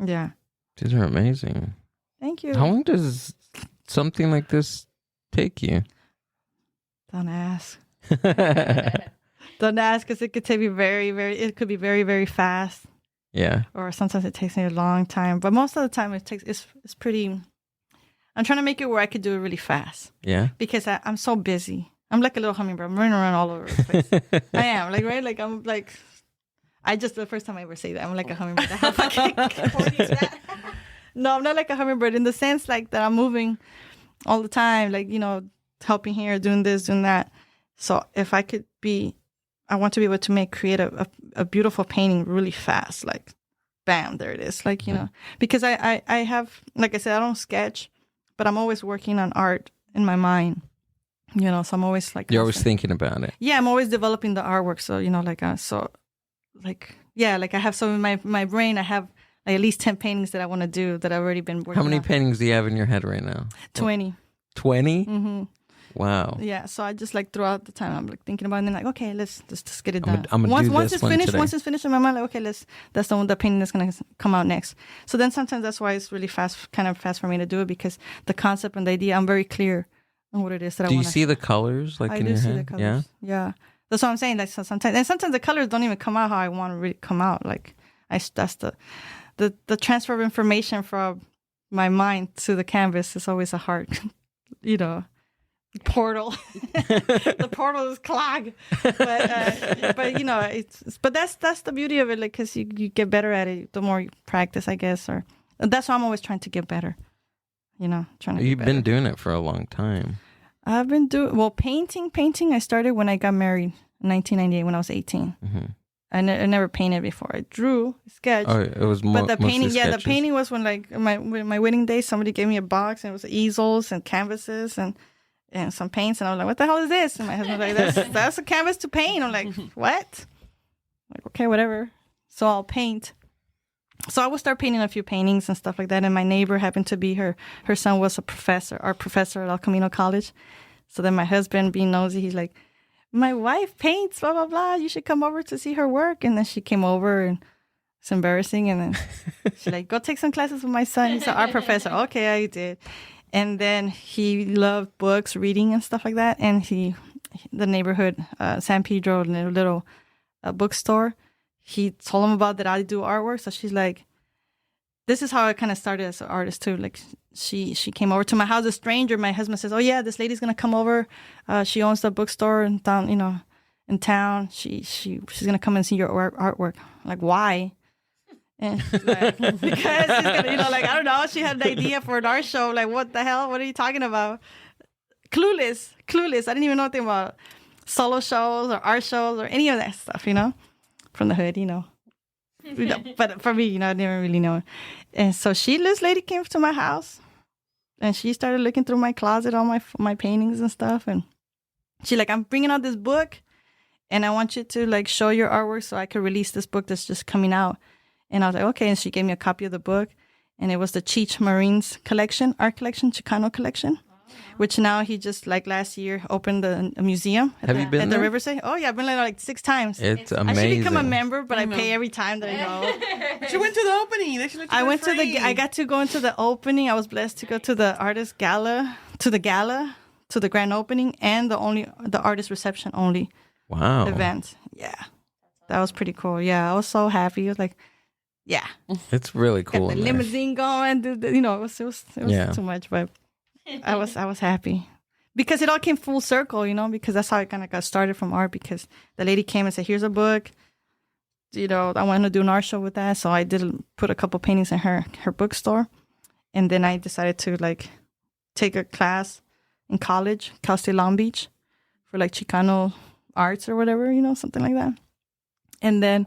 Yeah. These are amazing. Thank you. How long does something like this take you? Don't ask. Don't ask, because it could take me it could be very, very fast. Yeah. Or sometimes it takes me a long time. But most of the time it's pretty, I'm trying to make it where I could do it really fast. Yeah. Because I'm so busy. I'm like a little hummingbird. I'm running around all over the place. I am, like, right? Like, I'm like, the first time I ever say that, I'm like a hummingbird. I have No, I'm not like a hummingbird in the sense like that I'm moving all the time, like, helping here, doing this, doing that. So if I could I want to be able to create a beautiful painting really fast, like, bam, there it is. Like, because I have, like I said, I don't sketch, but I'm always working on art in my mind. So I'm always like... You're always thinking about it. Yeah, I'm always developing the artwork. So, like I have some in my brain. I have like at least 10 paintings that I want to do that I've already been working on. How many paintings do you have in your head right now? 20. 20? Mm-hmm. Wow. Yeah, so I just like throughout the time I'm like thinking about it and then like, okay, let's just get it done. I'm gonna do once this it's one finished, today. once it's finished in my mind, like, okay, that's the painting that's gonna come out next. So then sometimes that's why it's really fast for me to do it, because the concept and the idea, I'm very clear on what it is that I want. Do you see the colors I in do your see head? the colors. Yeah. That's what I'm saying. Like, so sometimes the colors don't even come out how I want to really come out. Like, that's the transfer of information from my mind to the canvas is always a hard, portal. The portal is clogged. But that's the beauty of it. Like, because you get better at it the more you practice, I guess. Or that's why I'm always trying to get better. Trying to. You've get been better. doing it for a long time. I've been doing painting. I started when I got married in 1998 when I was 18. Mm-hmm. I never painted before. I drew, sketched. Oh, it was but the painting, sketches. the painting was when like my wedding day, somebody gave me a box and it was easels and canvases and some paints, and I was like, "What the hell is this?" And my husband was like, "That's a canvas to paint." I'm like, "What?" I'm like, okay, whatever. So I'll paint. So I would start painting a few paintings and stuff like that. And my neighbor happened to be her son was our professor at El Camino College. So then my husband, being nosy, he's like, "My wife paints, blah, blah, blah. You should come over to see her work." And then she came over, and it's embarrassing. And then she's like, "Go take some classes with my son. He's an art professor." Okay, I did. And then he loved books, reading and stuff like that. And the neighborhood, San Pedro, little bookstore, he told him about that I do artwork. So she's like, this is how I kind of started as an artist too. Like, she came over to my house, a stranger. My husband says, "Oh yeah, this lady's gonna come over. She owns the bookstore in town. In town. She's gonna come and see your artwork." I'm like, why? And she's like, because she's gonna, I don't know. She had an idea for an art show. Like, what the hell? What are you talking about? Clueless. I didn't even know anything about solo shows or art shows or any of that stuff. from the hood, But for me, I didn't really know. And so this lady came to my house, and she started looking through my closet, all my paintings and stuff. And she like, I'm bringing out this book, and I want you to like show your artwork so I could release this book that's just coming out. And I was like, okay. And she gave me a copy of the book, and it was the Cheech Marine's collection, art collection, Chicano collection. Which now he just like last year opened a museum Have you been at there? the Riverside. Oh yeah, I've been there like 6 times. It's I amazing. should become a member, but I pay every time that I go. She went to the opening. They should let you I go went free. I got to go into the opening. I was blessed to go to the artist gala, to the grand opening, and the artist reception only Wow. event. Yeah, that was pretty cool. Yeah, I was so happy. I was like, yeah, It's really cool. got the in there. limousine going. It was Yeah. too much, but I was happy. Because it all came full circle, because that's how I kind of got started from art, because the lady came and said, here's a book. I wanted to do an art show with that. So I did put a couple paintings in her bookstore. And then I decided to like take a class in college, Cal State Long Beach, for like Chicano arts or whatever, something like that. And then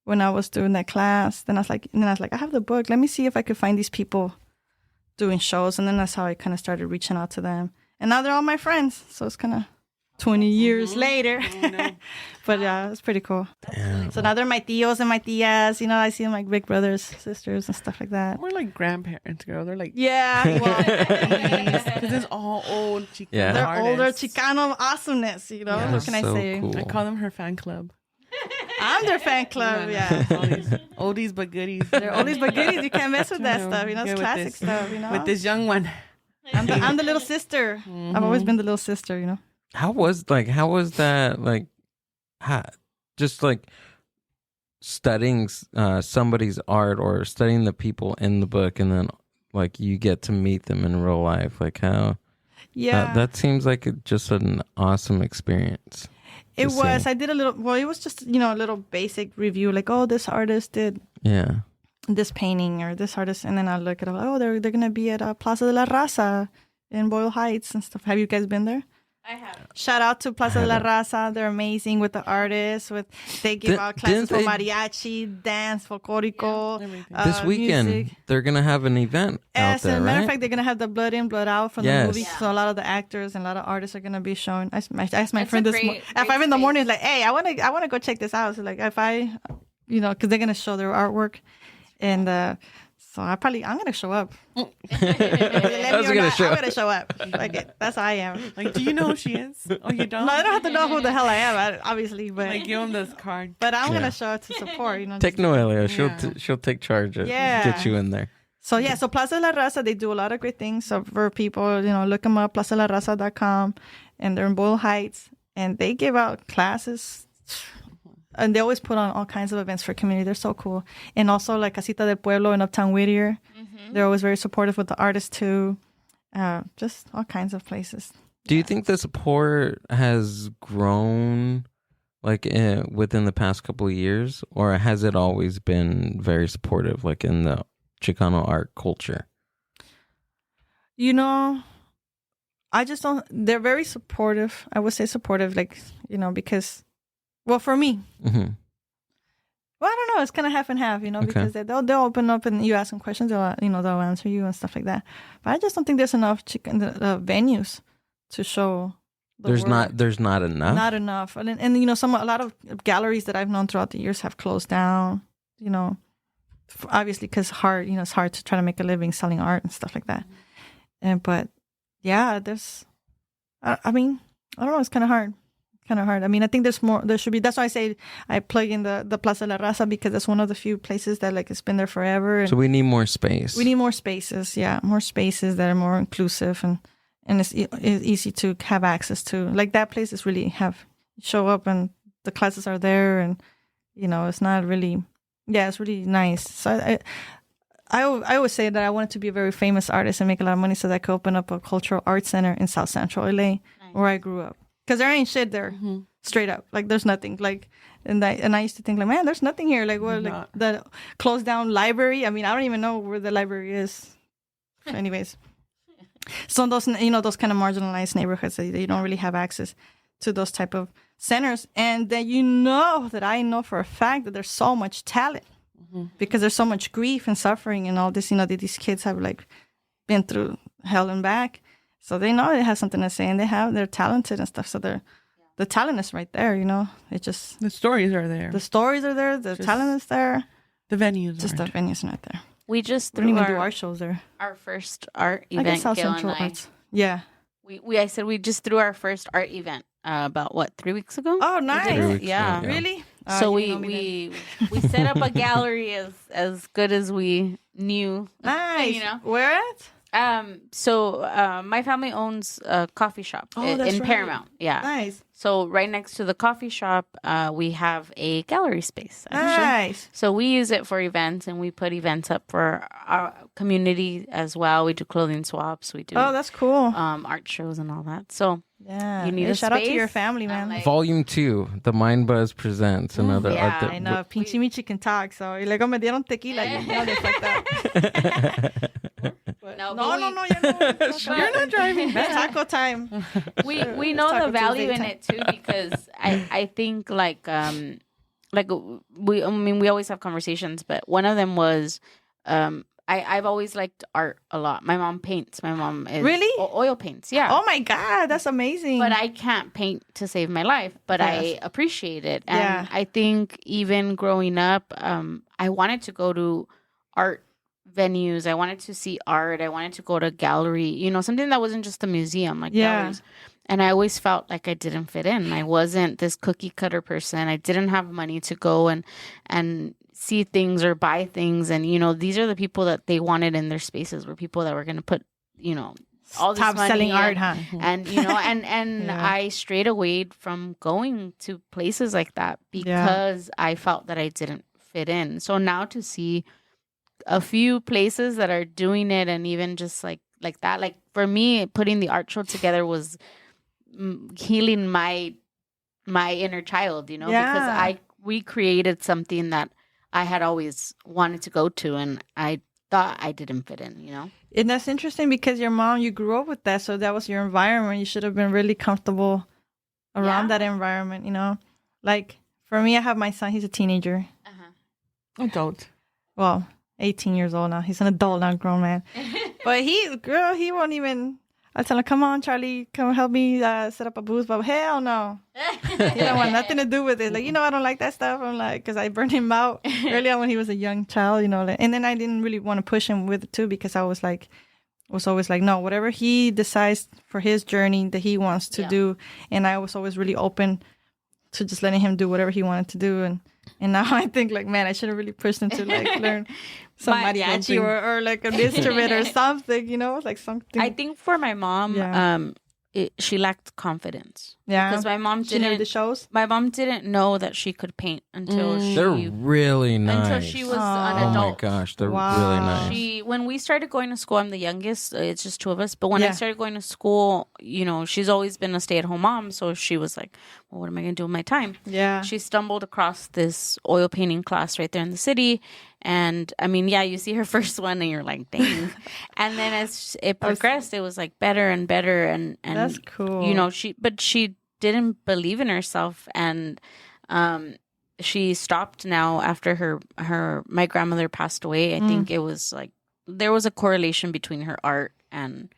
when I was doing that class, then I was like, I have the book. Let me see if I could find these people doing shows. And then that's how I kind of started reaching out to them. And now they're all my friends. So it's kind of 20 years later. But yeah, it's pretty cool. Damn. So now they're my tios and my tias. I see them like big brothers, sisters, and stuff like that. We're like grandparents, girl. They're like, Yeah, well, because it's all old Chicano Yeah. they're artists. older Chicano awesomeness, What That's can I so say? cool. I call them her fan club. I'm their fan club, yeah. Oldies but goodies. They're oldies but goodies. You can't mess with that No, stuff. It's get with classic this. stuff, With this young one. I'm the little sister. I've always been the little sister, How was that like? Just like studying somebody's art or studying the people in the book, and then like you get to meet them in real life. Like how? Yeah. That seems like just an awesome experience. It to was. see. I did a little. Well, it was just a little basic review, like, oh, this artist did Yeah. this painting or this artist, and then I look at it. Oh, they're gonna be at Plaza de la Raza in Boyle Heights and stuff. Have you guys been there? I have. Shout out to Plaza de la Raza. They're amazing with the artists. They give out classes for didn't they- mariachi, dance, folklorico. everything. This weekend music. they're gonna have an event out As there, a matter right? of fact, they're gonna have the Blood In, Blood Out from the Yes. movie. Yeah. So a lot of the actors and a lot of artists are gonna be showing. I asked my It's friend a this great at 5 in the space. morning, like, hey, I wanna go check this out. So like, if I, because they're gonna show their artwork, and so I'm gonna show up. I was gonna show. I'm gonna show up. Like that's how I am. Like, do you know who she is? Oh, you don't? No, I don't have to know who the hell I am, obviously, but Like, give them this card. I'm Yeah. gonna show up to support. Take Noelia. Yeah. She'll take charge of Yeah. get you in there. So yeah, so Plaza de la Raza, they do a lot of great things. So for people, look them up, plazalaraza.com, and they're in Boyle Heights, and they give out classes, and they always put on all kinds of events for community. They're so cool. And also like Casita del Pueblo in Uptown Whittier, they're always very supportive with the artists too. Just all kinds of places. Do you think the support has grown like within the past couple of years, or has it always been very supportive, like in the Chicano art culture? I just don't. They're very supportive. I would say supportive, like because, well, for me, Mm-hmm. well, I don't know. It's kind of half and half, because they'll open up and you ask them questions. They'll answer you and stuff like that. But I just don't think there's enough venues to show. There's not enough. Not enough, and a lot of galleries that I've known throughout the years have closed down. Obviously because hard. It's hard to try to make a living selling art and stuff like that. But yeah, there's. I mean, I don't know. It's kind of hard. I mean, I think there's more. There should be. That's why I say I plug in the Plaza de la Raza, because that's one of the few places that like it's been there forever. And So we need more space. we need more spaces. Yeah, more spaces that are more inclusive and it's easy to have access to. Like that place is really show up and the classes are there, and it's not really. Yeah, it's really nice. So I always say that I wanted to be a very famous artist and make a lot of money so that I could open up a cultural arts center in South Central LA, where I grew up. Because there ain't shit there, straight up. Like there's nothing. Like, and I used to think like, man, there's nothing here. Like, what? Like the closed down library. I mean, I don't even know where the library is. Anyways, so those those kind of marginalized neighborhoods that you don't really have access to those type of centers, and then that I know for a fact that there's so much talent because there's so much grief and suffering and all this. That these kids have like been through hell and back, so they know it has something to say, and they're talented and stuff. So the talent is right there. It just The stories are there. the stories are there, the talent is there, The venues just aren't. the venue's not there. We just We don't threw even do art shows there. our first art I event. guess South Gail Central and I. Arts. Yeah. I said we just threw our first art event about 3 weeks ago. Oh, We nice. did 3 it, weeks yeah. ago, yeah. Really? So you know me we set up a gallery as good as we knew. then. Nice. Where at? So my family owns a coffee shop Oh, that's in right. Paramount. Yeah. Nice. So right next to the coffee shop, we have a gallery space. Actually. Nice. So we use it for events, and we put events up for our community as well. We do clothing swaps. We do Oh, that's cool. art shows and all that. So Yeah. you need Hey, a shout out to space? your family, man. I'm like- Volume 2, the Mind Buzz presents another yeah, art that I know. Pinchi Michi can talk, so you're like, oh, me dieron tequila. You know, just like that. No, No, but no, you're not driving. It's taco time. we know Taco the value Tuesday in time. it too, because I think like we always have conversations, but one of them was I've always liked art a lot. My mom paints. My mom is Really? oil paints. Yeah. Oh my God, that's amazing. But I can't paint to save my life, but I Yes. appreciate it. And Yeah. I think even growing up, I wanted to go to art venues. I wanted to see art. I wanted to go to a gallery, something that wasn't just a museum, like Yeah. galleries. And I always felt like I didn't fit in. I wasn't this cookie cutter person. I didn't have money to go and see things or buy things. And, these are the people that they wanted in their spaces, were people that were going to put, all this Top money selling in. art, huh? And and Yeah. I strayed away from going to places like that because I felt that I didn't fit in. So now to see a few places that are doing it, and even just like that, like for me, putting the art show together was healing my inner child, because Yeah. we created something that I had always wanted to go to, and I thought I didn't fit in, And that's interesting because your mom, you grew up with that, so that was your environment. You should have been really comfortable around Yeah. that environment, Like for me, I have my son. He's a teenager. Adult. Well, 18 years old now. He's an adult now, grown man. But he won't even. I tell him, come on, Charlie, come help me set up a booth. But hell no. He don't want nothing to do with it. Like, I don't like that stuff. I'm like, because I burned him out early on when he was a young child, and then I didn't really want to push him with it too, because I was always like, no, whatever he decides for his journey that he wants to do. And I was always really open to just letting him do whatever he wanted to do. And now I think like, man, I should have really pushed him to like learn some mariachi or like an instrument or something, like something. I think for my mom, she lacked confidence. Yeah. Because my mom She never didn't. did shows. My mom didn't know that she could paint until They're she really nice. until she was an Oh my adult. gosh, they're Wow. really nice. When we started going to school, I'm the youngest. It's just two of us. But when I Yeah. started going to school, she's always been a stay-at-home mom. So she was like, well, what am I going to do with my time? Yeah. She stumbled across this oil painting class right there in the city. And I mean, you see her first one and you're like, dang. And then as it progressed, it was like better and better. And That's cool. she didn't believe in herself. And she stopped now after my grandmother passed away. I think it was like, there was a correlation between her art and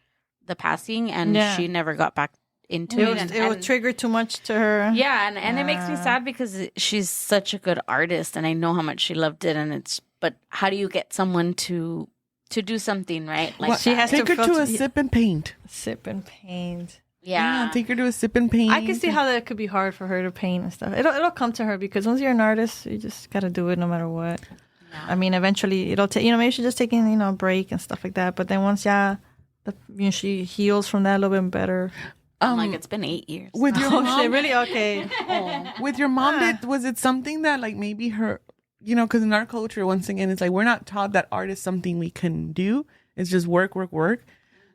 the passing, and she never got back into it. It would trigger too much to her. Yeah, and it makes me sad because she's such a good artist, and I know how much she loved it. But how do you get someone to do something right? Like She has Take to her to a sip and paint. Sip and paint. yeah. Take her to a sip and paint. I can see how that could be hard for her to paint and stuff. It'll come to her, because once you're an artist, you just gotta do it no matter what. I mean, eventually it'll take. Maybe she's just taking a break and stuff like that. But then once she heals from that a little bit better. I'm like, it's been 8 years. With your Oh mom, shit! Really? Okay. with your mom, was it something that like maybe her, because in our culture, once again, it's like we're not taught that art is something we can do. It's just work, work, work.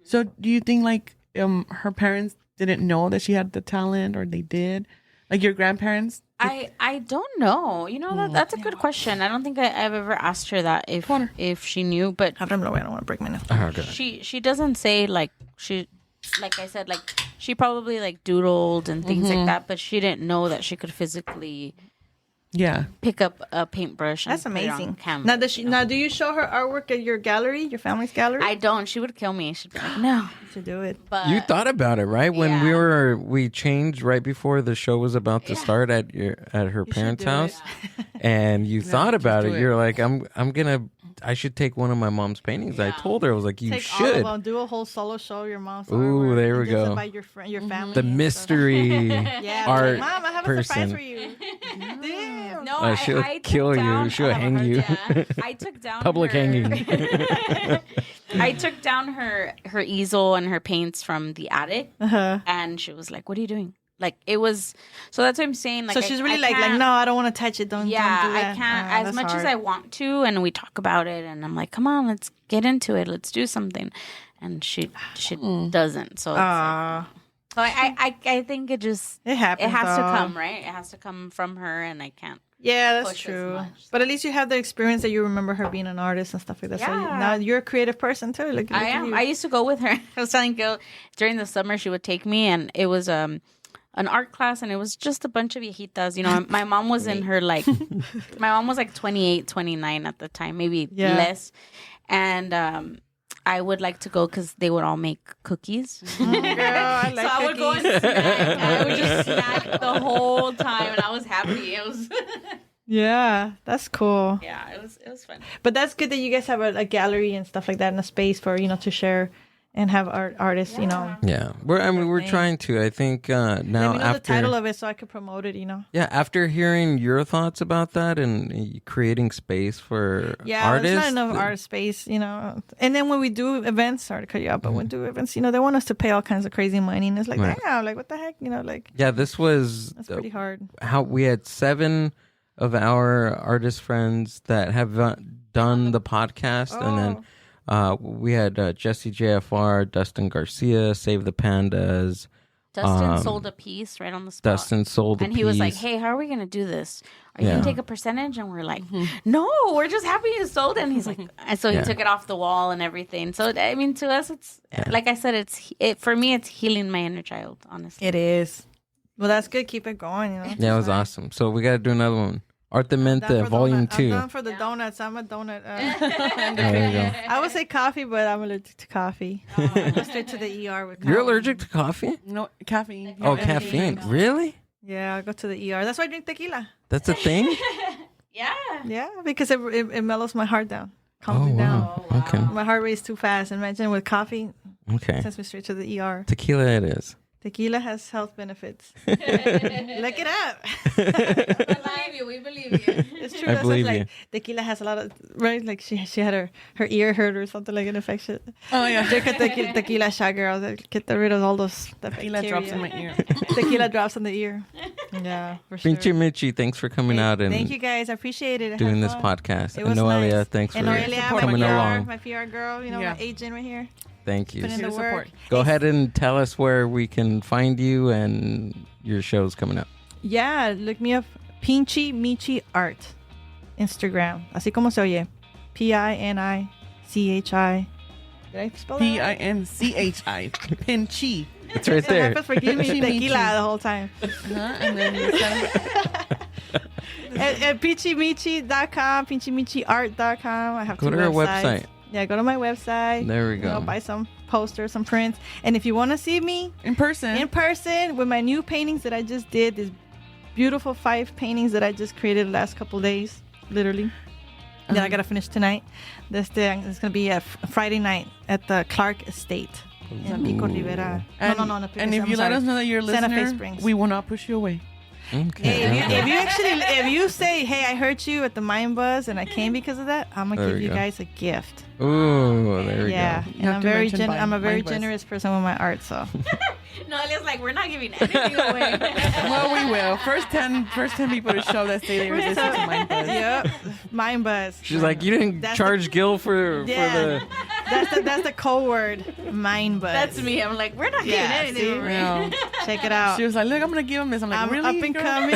So do you think like her parents didn't know that she had the talent, or they did? Like your grandparents? I don't know. That's a good question. I don't think I've ever asked her that if she knew, but I don't want to break my nose. Oh, God. she doesn't say like I said, like she probably like doodled and things like that, but she didn't know that she could physically pick up a paintbrush. That's and put it on amazing. canvas, Now, do you show her artwork at your gallery, your family's gallery? I don't. She would kill me. She'd be like, no. To do it. But You thought about it, right? When we changed right before the show was about to start at her parents' do house, and you thought about do it. it. You're like, I should take one of my mom's paintings. I told her, I was like, you Take all should. of them, do a whole solo show, your mom's Ooh, artwork, there and we just go. invite your family. The and mystery stuff. Yeah, art Mom, I have a surprise person. for you. Damn. no, she'll I took kill you. down- She'll hang you. I took down Public her, hanging. I took down her easel and her paints from the attic, and she was like, "What are you doing?" Like it was. So that's what I'm saying. Like, So she's really I like, can't- no, I don't want to touch it. Don't do that. I can't. Ah, As that's much as hard. I want to, and we talk about it, and I'm like, "Come on, let's get into it. Let's do something," and she doesn't. So it's like, so I think it just It happens. it has to though. come, right? It has to come from her, and I can't. Yeah, that's push as true. much, But at least you have the experience that you remember her being an artist and stuff like that. So Yeah. now you're a creative person too. Look I at am. you. I used to go with her. I was telling Gil during the summer she would take me, and it was an art class, and it was just a bunch of viejitas. You know, my mom was in her like, my mom was like 28, 29 at the time, maybe less, and I would like to go because they would all make cookies. Girl, I like So I would go and cookies. snack. And I would just snack the whole time, and I was happy. It was, Yeah, that's cool. yeah, it was fun. But that's good that you guys have a gallery and stuff like that and a space for to share and have artists. Yeah, we're trying to. I think now Let me know after the title of it so I could promote it. yeah, after hearing your thoughts about that and creating space for Yeah, artists, there's not enough art space, And then when we do events, sorry to cut you out, but when we do events, they want us to pay all kinds of crazy money, and it's like, Right. damn, like what the heck, like yeah, this was that's pretty hard. how we had 7 of our artist friends that have done the podcast, and then we had Jesse JFR, Dustin Garcia, Save the Pandas. Dustin sold a piece right on the spot. Dustin sold a and he was like, piece. "Hey, how are we gonna do this? Are you Yeah. gonna take a percentage?" And we're like, "No, we're just happy you sold it." And he's like, and so he Yeah. took it off the wall and everything. So I mean, to us, it's like I said, for me, it's healing my inner child. Honestly, It is. Well, that's good. Keep it going. Yeah, it was awesome. So we got to do another one. Artemente, Volume 2. I'm down for the donuts. I'm a donut. There you go. I would say coffee, but I'm allergic to coffee. I go straight to the ER with coffee. You're allergic to coffee? No caffeine. Oh, caffeine. Really? Yeah, I go to the ER. That's why I drink tequila. That's a thing? yeah. Yeah, because it mellows my heart down. Calms Oh, me down. wow. Okay. My heart rate's too fast. Imagine with coffee, Okay. sends me straight to the ER. Tequila it is. Tequila has health benefits. Look it up. We believe you. It's true. I That's believe like you. tequila has a lot of right. Like she had her ear hurt or something like an infection. Oh yeah. Drink a tequila shot, girl. Get rid of all those the Tequila bacteria. drops in my ear. Tequila drops in the ear. Yeah, for sure. Pinchi Michi, thanks for coming out and Thank you guys. I appreciate it. I doing had this fun. podcast. It And was Noelia, nice. thanks And for Noelia, coming my PR, along. my PR girl, Yeah. my agent right here. Thank you. Put in the Support. work. Go ahead and tell us where we can find you and your show's coming up. Yeah, look me up. Pinchi Michi Art. Instagram. Así como se oye. Pinchi. Did I spell that? Pinchi. Pinchi. It's right So there. Rafa forgive me Pinchi tequila Michi. the whole time. And then you send At pinchimichi.com, pinchimichiart.com. I have Go two to our websites. website. Yeah, go to my website. There we go. Buy some posters, some prints. And if you want to see me in person. in person with my new paintings that I just did, these beautiful 5 paintings that I just created the last couple days, literally. That I got to finish tonight. It's going to be a Friday night at the Clark Estate. In Pico Rivera. And, no, and if I'm you let sorry. us know that you're a Santa Fe listener, Springs. we will not push you away. Okay. Hey, if you say, hey, I heard you at the Mind Buzz and I came because of that, I'm gonna There give we you go. guys a gift. Ooh, there we Yeah, go. and have I'm to very mention I'm a very Mind Buzz. generous person with my art, so No, Elia's like, we're not giving anything away. Well, we will. First 10 people to show that say they were listening to Mind Buzz. yep, Mind Buzz. She's like, you didn't That's charge Gil for Yeah. the... That's the code word, Mind Buzz. That's me. I'm like, we're not giving Yeah, anything see? away. No. Check it out. She was like, look, I'm going to give him this. I'm like, I'm really? up and girl? coming.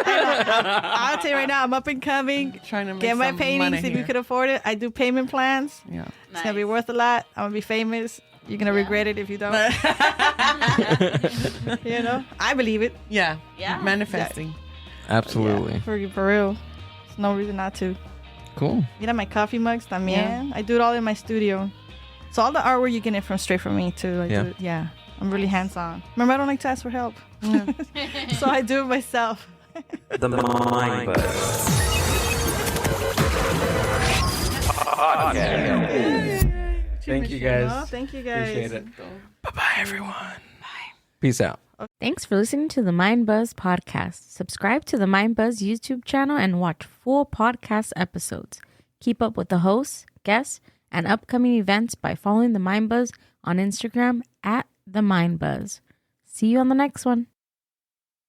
I'll tell you right now, I'm up and coming. Trying to make Get my some paintings money if you here. could afford it. I do payment plans. Yeah. It's gonna be worth a lot. I'm gonna be famous. You're gonna regret it if you don't. You know, I believe it. Yeah. Yeah. Manifesting. Absolutely. Yeah, for real. There's no reason not to. Cool. Mira my coffee mugs también. Yeah. I do it all in my studio. So all the artwork you get it from straight from me too. Yeah. I'm really hands-on. Remember, I don't like to ask for help. So I do it myself. The Mind Buzz Podcast. Thank you guys. Oh, thank you guys. Appreciate it. Bye-bye, everyone. Peace out. Thanks for listening to the Mind Buzz podcast. Subscribe to the Mind Buzz YouTube channel and watch full podcast episodes. Keep up with the hosts, guests, and upcoming events by following the Mind Buzz on Instagram at the Mind Buzz. See you on the next one.